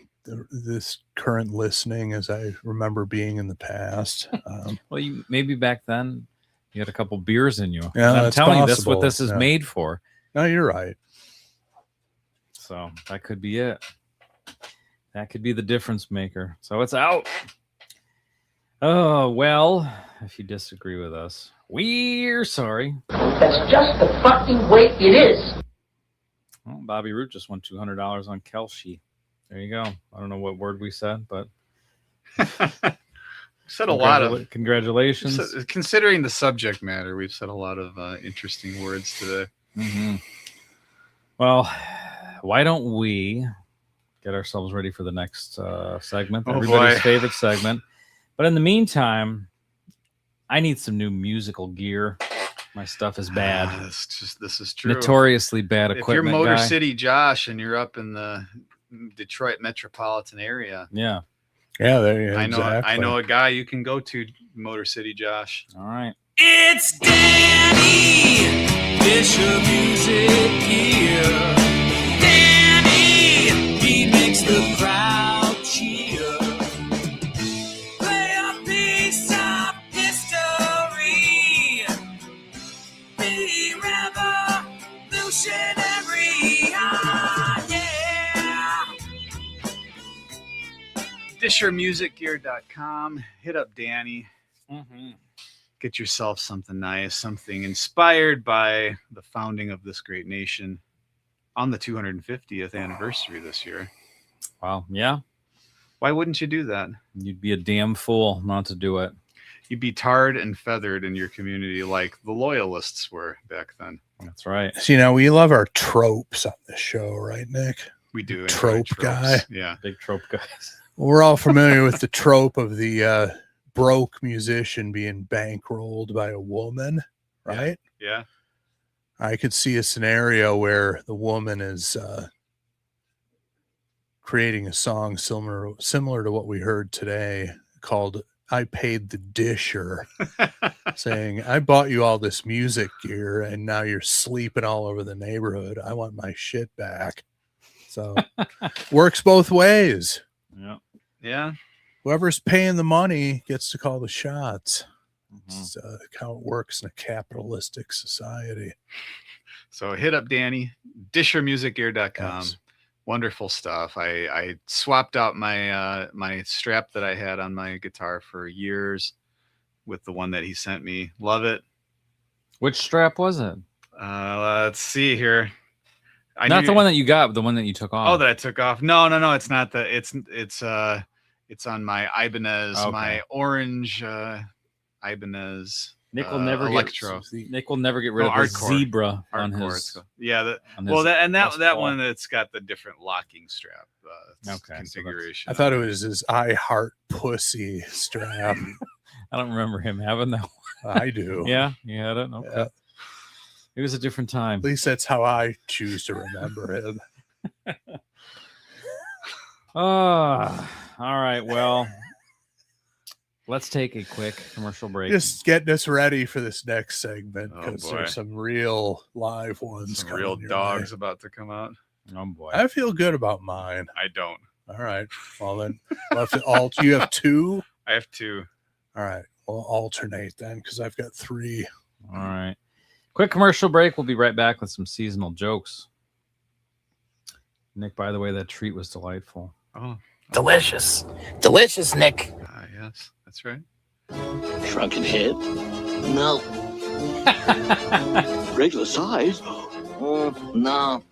this current listening as I remember being in the past. Well, maybe back then you had a couple beers in you. Yeah, and I'm that's telling you, that's what possible. this is Yeah. made for. No, you're right. So that could be it. That could be the difference maker. So it's out. Oh, well, if you disagree with us, we're sorry. That's just the fucking way it is. Well, Bobby Root just won $200 on Kelshi. There you go. I don't know what word we said, but said a lot of congratulations. Considering the subject matter, we've said a lot of interesting words today. Mm-hmm. Well, why don't we get ourselves ready for the next segment, everybody's favorite segment. But in the meantime, I need some new musical gear. My stuff is bad. This is true. Notoriously bad if equipment. If you're Motor guy. City Josh and you're up in the Detroit metropolitan area, yeah, there you go. I know a guy you can go to, Motor City Josh. All right. It's Danny Fisher Music Gear. Danny, he makes the crowd cheer. Play a piece of history. Be revolutionary. Ah, yeah. DisherMusicGear.com. Hit up Danny. Mm-hmm. Get yourself something nice, something inspired by the founding of this great nation on the 250th anniversary this year. Wow. Yeah. Why wouldn't you do that? You'd be a damn fool not to do it. You'd be tarred and feathered in your community like the loyalists were back then. That's right. So, we love our tropes on this show, right, Nick? We do. enjoy Trope tropes. guy. Yeah. Big trope guys. We're all familiar with the trope of the broke musician being bankrolled by a woman, right? Yeah. I could see a scenario where the woman is creating a song similar to what we heard today called I Paid the Disher, saying, I bought you all this music gear and now you're sleeping all over the neighborhood. I want my shit back. So works both ways. Yeah. Yeah. Whoever's paying the money gets to call the shots. Mm-hmm. It's how it works in a capitalistic society. So hit up Danny, DisherMusicGear.com. Yes. Wonderful stuff. I swapped out my my strap that I had on my guitar for years with the one that he sent me. Love it. Which strap was it? Let's see here. Not the one that you got, but the one that you took off. Oh, that I took off. No, it's not the. It's on my Ibanez, my orange Ibanez. Nick will never Electro. Nick will never get rid of the zebra on Hardcore. his. Yeah, on his that one that's got the different locking strap configuration. I thought it was his I Heart Pussy strap. I don't remember him having that one. I do. Yeah, you had it. Okay. Yeah. It was a different time. At least that's how I choose to remember him. All right. Well, let's take a quick commercial break. Just getting us ready for this next segment Oh, because boy. there's some real live ones. Some real coming your dogs way. about to come out. Oh boy. I feel good about mine. I don't. All right. Well, then we'll have to you have 2? I have 2. All right. We'll alternate then because I've got 3. All right. Quick commercial break. We'll be right back with some seasonal jokes. Nick, by the way, that treat was delightful. Oh, Delicious. Delicious, Nick. yes, that's right. Shrunken head? No. Regular size? No. No!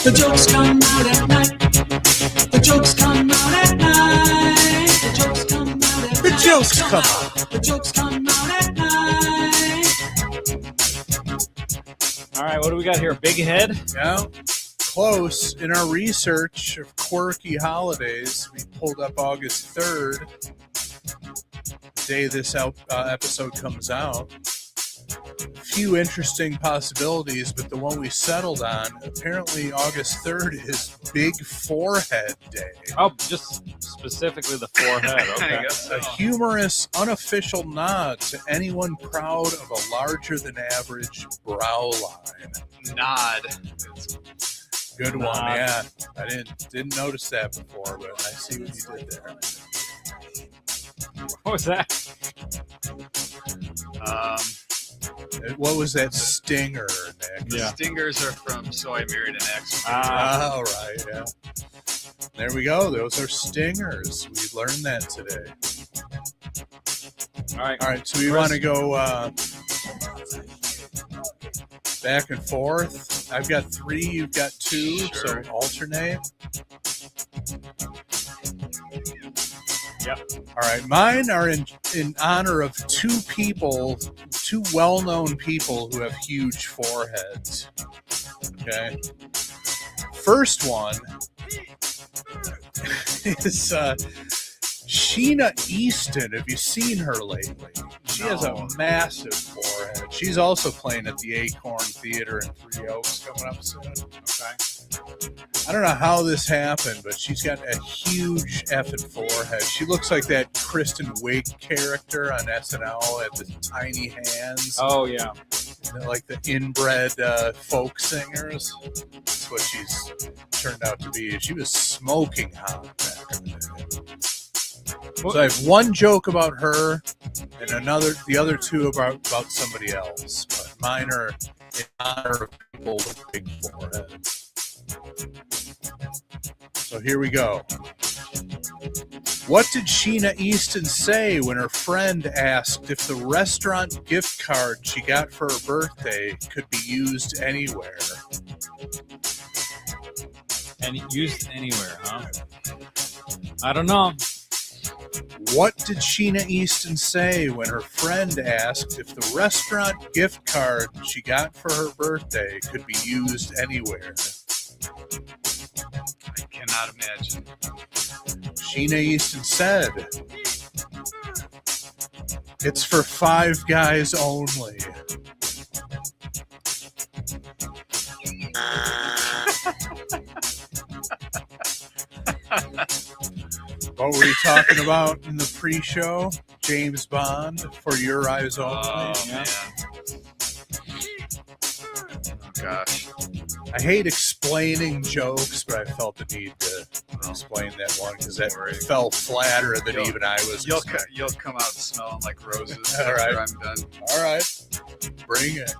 The jokes come out at night. The jokes come out at night. The jokes come out at night. The jokes come out. The jokes come out at night. All right, what do we got here? Big head? Yeah. Close. In our research of quirky holidays, we pulled up August 3rd, the day this episode comes out. Few interesting possibilities, but the one we settled on, apparently August 3rd is Big Forehead Day. Oh, just specifically the forehead. Okay. I guess so. A humorous, unofficial nod to anyone proud of a larger than average brow line. Nod. Good one, Nod. yeah. I didn't notice that before, but I see what you did there. What was that? What was that stinger, Nick? The stingers are from So I Married an Ex. All right, yeah. There we go. Those are stingers. We learned that today. All right. All right, so we want to go back and forth. I've got 3, you've got 2, Sure. so alternate. Yep. All right, mine are in honor of 2 well-known people who have huge foreheads. Okay. First one is Sheena Easton. Have you seen her lately? She has a massive forehead. She's also playing at the Acorn Theater in Three Oaks coming up soon. Okay. I don't know how this happened, but she's got a huge effing forehead. She looks like that Kristen Wiig character on SNL at the tiny hands. Oh, yeah. Like the inbred folk singers. That's what she's turned out to be. She was smoking hot back in the day. So I have one joke about her and the other 2 about somebody else. But mine are in honor of people with big foreheads. So here we go. What did Sheena Easton say when her friend asked if the restaurant gift card she got for her birthday could be used anywhere? And used anywhere, huh? I don't know. What did Sheena Easton say when her friend asked if the restaurant gift card she got for her birthday could be used anywhere? I cannot imagine. Sheena Easton said, "It's for 5 guys only." What were we talking about in the pre-show? James Bond, For Your Eyes Only. Oh, man. Oh, gosh. I hate explaining jokes, but I felt the need to explain that one because that fell flatter than even I was. You'll come out smelling like roses All right. after I'm done. All right. Bring it.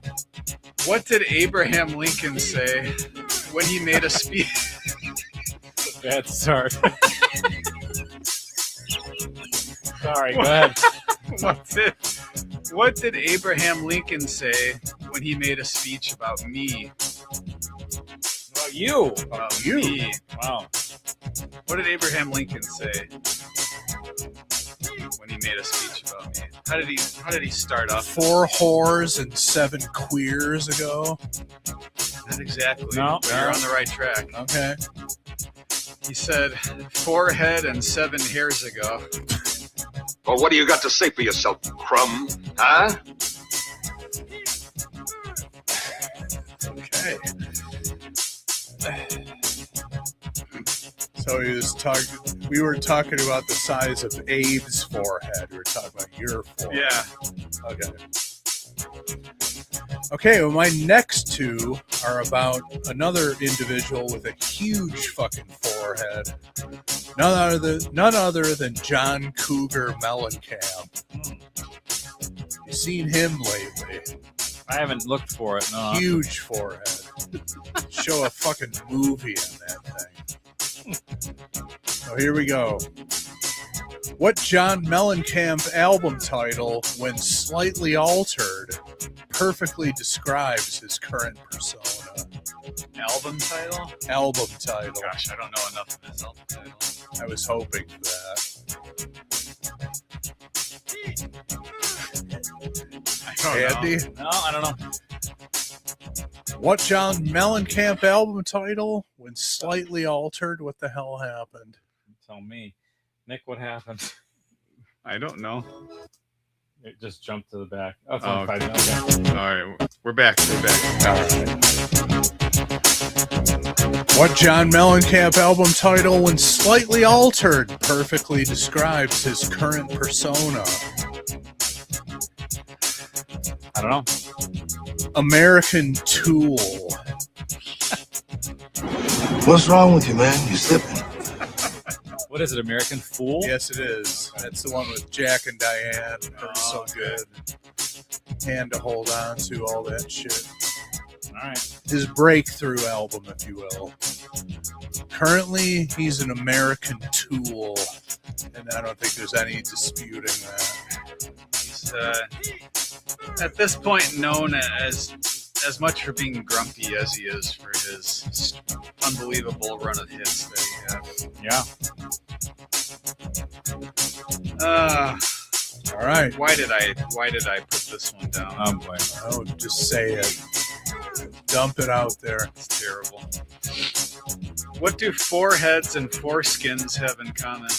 What did Abraham Lincoln say when he made a speech? That's sorry. Sorry, go ahead. What did Abraham Lincoln say when he made a speech about me? About you. About you? Me. Wow. What did Abraham Lincoln say when he made a speech about me? How did he start off? 4 whores and 7 queers ago. Not exactly. No. But you're on the right track. Okay. He said 4 head and 7 hairs ago. Well, what do you got to say for yourself, Crumb? Huh? Okay. So we were talking about the size of Abe's forehead. We were talking about your forehead. Yeah. Okay. Okay, well, my next two are about another individual with a huge fucking forehead. None other than John Cougar Mellencamp. You seen him lately? I haven't looked for it. No. Huge forehead. Show a fucking movie on that thing. So here we go. What John Mellencamp album title, when slightly altered, perfectly describes his current persona? Album title? Album title. Gosh, I don't know enough of his album title. I was hoping for that. I don't Andy? know. No, I don't know. What John Mellencamp album title, when slightly altered? What the hell happened? Tell me. Nick, what happened? I don't know. It just jumped to the back. Oh, it's Oh, only 5 minutes. All right, we're back. All right. What John Mellencamp album title, when slightly altered, perfectly describes his current persona? I don't know. American Tool. What's wrong with you, man? You slipping? What is it, American Fool? Yes, it is. That's the one with Jack and Diane. Hurts so good. Hand to hold on to, all that shit. All right. His breakthrough album, if you will. Currently, he's an American Tool, and I don't think there's any disputing that. He's at this point known as much for being grumpy as he is for his unbelievable run of hits that he had. Yeah. All right. Why did I put this one down? Oh, boy. Oh, just say it. Dump it out there. It's terrible. What do 4 heads and 4 skins have in common?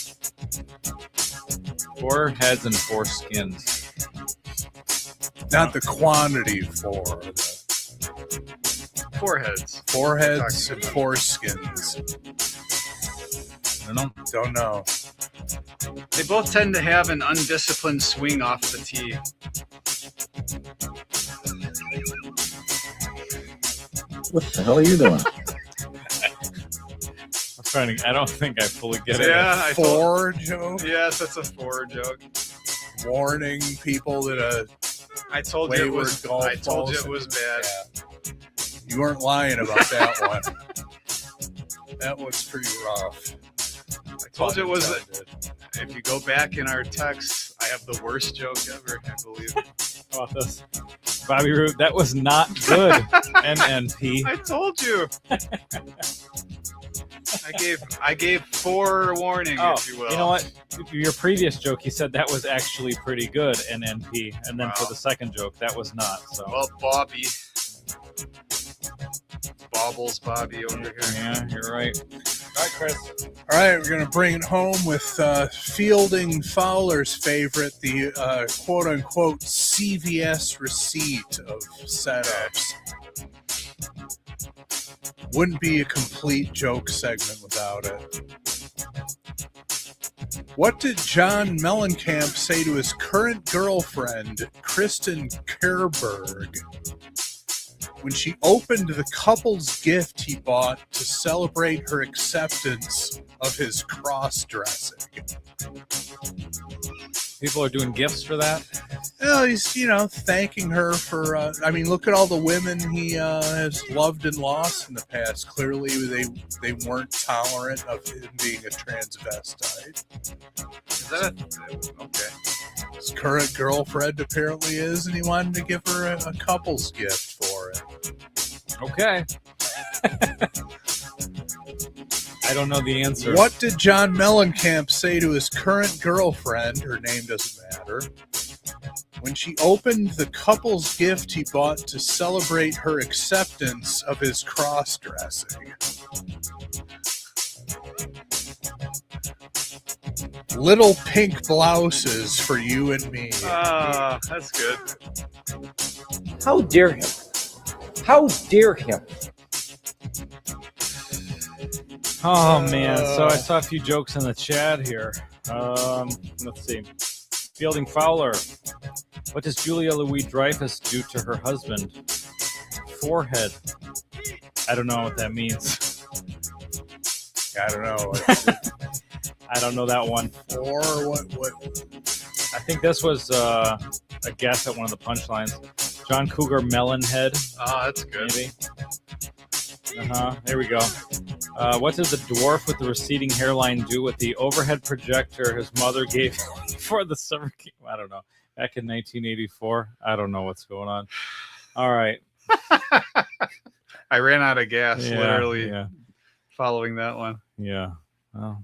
4 heads and 4 skins. Not the quantity, 4. 4 heads. 4 heads and 4 skins. I don't know. Don't know. They both tend to have an undisciplined swing off the tee. What the hell are you doing? I don't think I fully get it. Yeah, I told, 4 joke? yes, that's a 4 joke. Warning people that I told you it wayward was. golf I told you balls it was bad. Yeah. You weren't lying about that one. That was pretty rough. I told you it was. If you go back in our texts, I have the worst joke ever. I believe. How about this? Bobby Roode, that was not good. NNP. I told you. I gave 4 warning, if you will. You know what? Your previous joke, you said that was actually pretty good, NNP, and then for the second joke, that was not. So. Well, Bobby. Bobbles Bobby over here. Yeah, you're right. All right, Chris. All right, we're going to bring it home with Fielding Fowler's favorite, the quote-unquote CVS receipt of setups. Wouldn't be a complete joke segment without it. What did John Mellencamp say to his current girlfriend, Kristen Kerberg, when she opened the couple's gift he bought to celebrate her acceptance of his cross-dressing? People are doing gifts for that? Well, he's, thanking her for, look at all the women he has loved and lost in the past. Clearly, they weren't tolerant of him being a transvestite. Is that okay? His current girlfriend apparently is, and he wanted to give her a couple's gift for it. Okay. I don't know the answer. What did John Mellencamp say to his current girlfriend, her name doesn't matter, when she opened the couple's gift he bought to celebrate her acceptance of his cross-dressing? Little pink blouses for you and me. Ah, that's good. How dare him? How dare him? Oh, man. So I saw a few jokes in the chat here. Let's see. Fielding Fowler. What does Julia Louis-Dreyfus do to her husband? forehead. I don't know what that means. I don't know. I don't know that one. Or what? I think this was a guess at one of the punchlines. John Cougar Melon Head. Oh, that's good. Maybe. There we go. What does the dwarf with the receding hairline do with the overhead projector his mother gave for the summer camp? I don't know. Back in 1984. I don't know what's going on. All right. I ran out of gas literally Yeah. following that one. Yeah. Oh,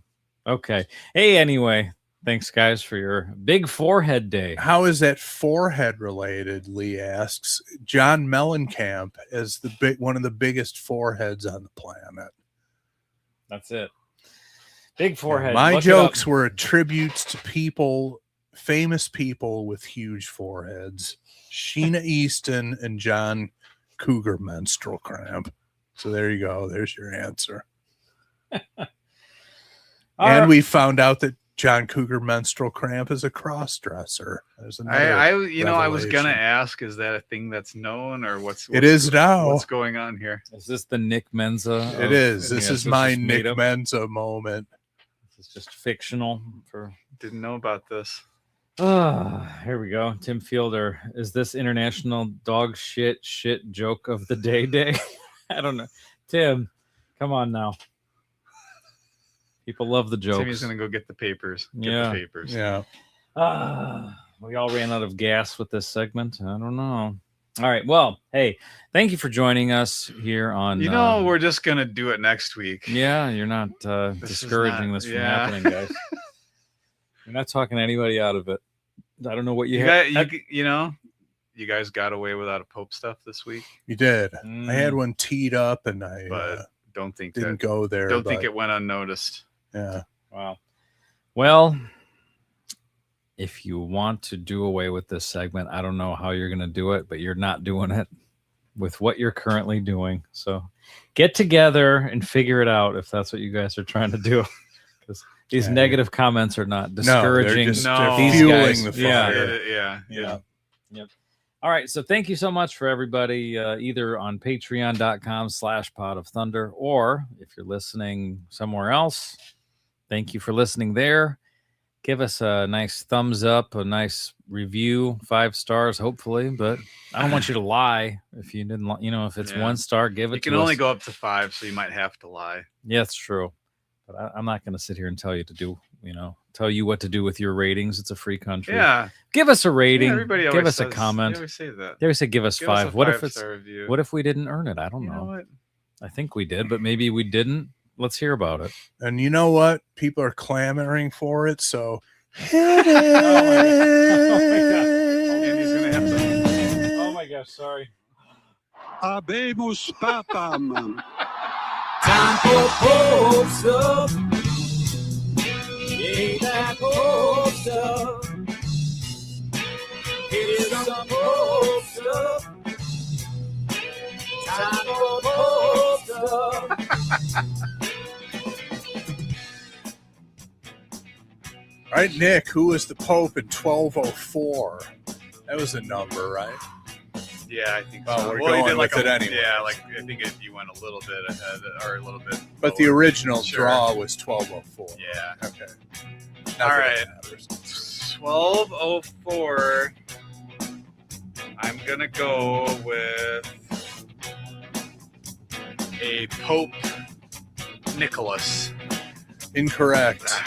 okay. Hey, anyway, thanks, guys, for your big forehead day. How is that forehead related? Lee asks. John Mellencamp is one of the biggest foreheads on the planet. That's it. Big forehead. My Look it jokes up. were tributes to famous people with huge foreheads. Sheena Easton and John Cougar menstrual cramp. So there you go. There's your answer. And we found out that John Cougar menstrual cramp is a cross-dresser. There's I was gonna revelation. ask, is that a thing that's known, or what's It is now. What's going on here? Is this the Nick Menza? It is. This Yeah, is so my it's just Nick made up? Menza moment. This is just fictional. Didn't know about this. Here we go. Tim Fielder. Is this international dog shit joke of the day? I don't know. Tim, come on now. People love the jokes. Timmy's gonna go get the papers. Yeah. The papers. Yeah. We all ran out of gas with this segment. I don't know. All right. Well, hey, thank you for joining us here on. We're just gonna do it next week. Yeah, you're not discouraging this from happening, guys. You're not talking anybody out of it. I don't know what you had. You guys got away without a Pope stuff this week. You did. I had one teed up, and I don't think didn't go there. Don't think it went unnoticed. Yeah. Wow. Well, if you want to do away with this segment, I don't know how you're going to do it, but you're not doing it with what you're currently doing. So get together and figure it out if that's what you guys are trying to do. Because these negative comments are not discouraging. They're these fueling guys. the fire. Yeah. Yep. All right. So thank you so much for everybody, either on patreon.com/Pod of Thunder, or if you're listening somewhere else, thank you for listening there. Give us a nice thumbs up, a nice review, 5 stars, hopefully. But I don't want you to lie. If you didn't, if it's 1 star, give it. You can only go up to 5, so you might have to lie. Yeah, it's true. But I'm not going to sit here and tell you what to do with your ratings. It's a free country. Yeah. Give us a rating. Yeah, everybody give always us a says- comment. They always say that. They always say give us 5. What if it's? Review. What if we didn't earn it? I don't know. You know what? I think we did, but maybe we didn't. Let's hear about it. And you know what? People are clamoring for it, so hit it. Oh my gosh, sorry. Habemus papam. Time for Pope stuff. Yeah, that Pope stuff. Here's some Pope stuff. Time for Pope stuff. All right, Nick, who was the Pope in 1204? That was a number, right? Yeah, I think Well, so. we're You going did with it anyway. Yeah, I think you went a little bit ahead, or a little bit. But the lower. original Sure. draw was 1204. Yeah. Okay. All right. 1204. I'm gonna go with a Pope Nicholas. Incorrect.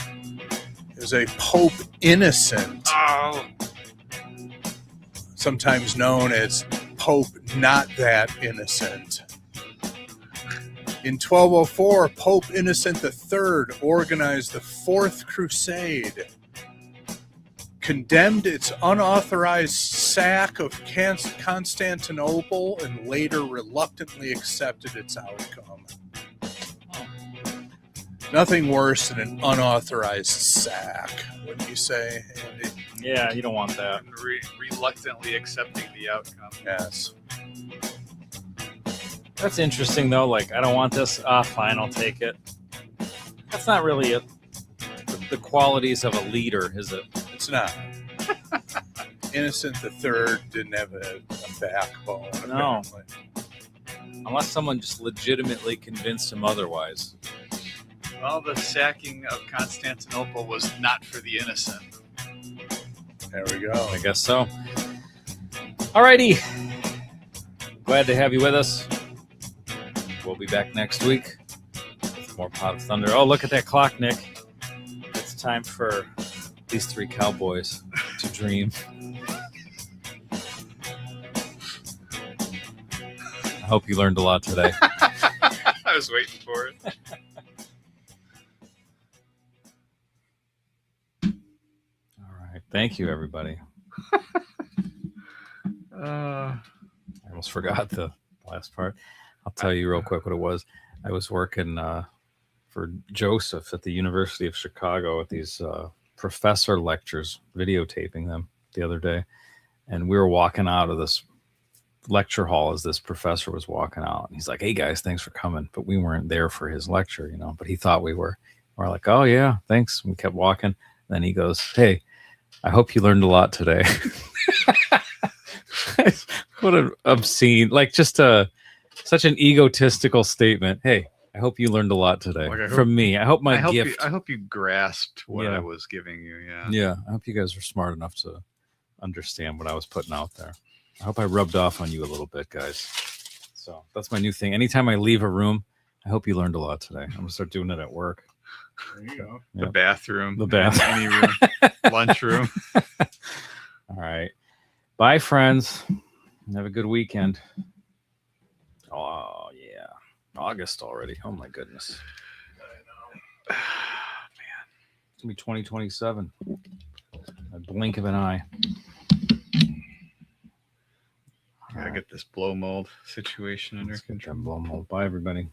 It was a Pope Innocent, Oh, sometimes known as Pope Not That Innocent. In 1204, Pope Innocent III organized the Fourth Crusade, condemned its unauthorized sack of Constantinople, and later reluctantly accepted its outcome. Nothing worse than an unauthorized sack, wouldn't you say, Andy? Yeah, you don't want that. reluctantly accepting the outcome. Yes. That's interesting, though. Like, I don't want this. Fine, I'll take it. That's not really the qualities of a leader, is it? It's not. Innocent III didn't have a backbone, No. apparently. Unless someone just legitimately convinced him otherwise. Well, the sacking of Constantinople was not for the innocent. There we go. I guess so. Alrighty. Glad to have you with us. We'll be back next week with more Pot of Thunder. Oh, look at that clock, Nick. It's time for these three cowboys to dream. I hope you learned a lot today. I was waiting for it. All right. Thank you, everybody. I almost forgot the last part. I'll tell you real quick what it was. I was working for Joseph at the University of Chicago at these professor lectures, videotaping them the other day. And we were walking out of this lecture hall as this professor was walking out. And he's like, "Hey, guys, thanks for coming." But we weren't there for his lecture, but he thought we were. We're like, "Oh, yeah, thanks." We kept walking. Then he goes, "Hey, I hope you learned a lot today." What an obscene, such an egotistical statement. Hey, I hope you learned a lot today from me. I hope my gift. I hope you grasped what I was giving you. Yeah. Yeah. I hope you guys were smart enough to understand what I was putting out there. I hope I rubbed off on you a little bit, guys. So that's my new thing. Anytime I leave a room, I hope you learned a lot today. I'm gonna start doing it at work. There you go. Yep. The bathroom. The bathroom. Any room. Lunchroom. All right. Bye, friends. Have a good weekend. Oh, yeah. August already. Oh, my goodness. Man. It's going to be 2027. A blink of an eye. Gotta get this blow mold situation under control. Blow mold. Bye, everybody.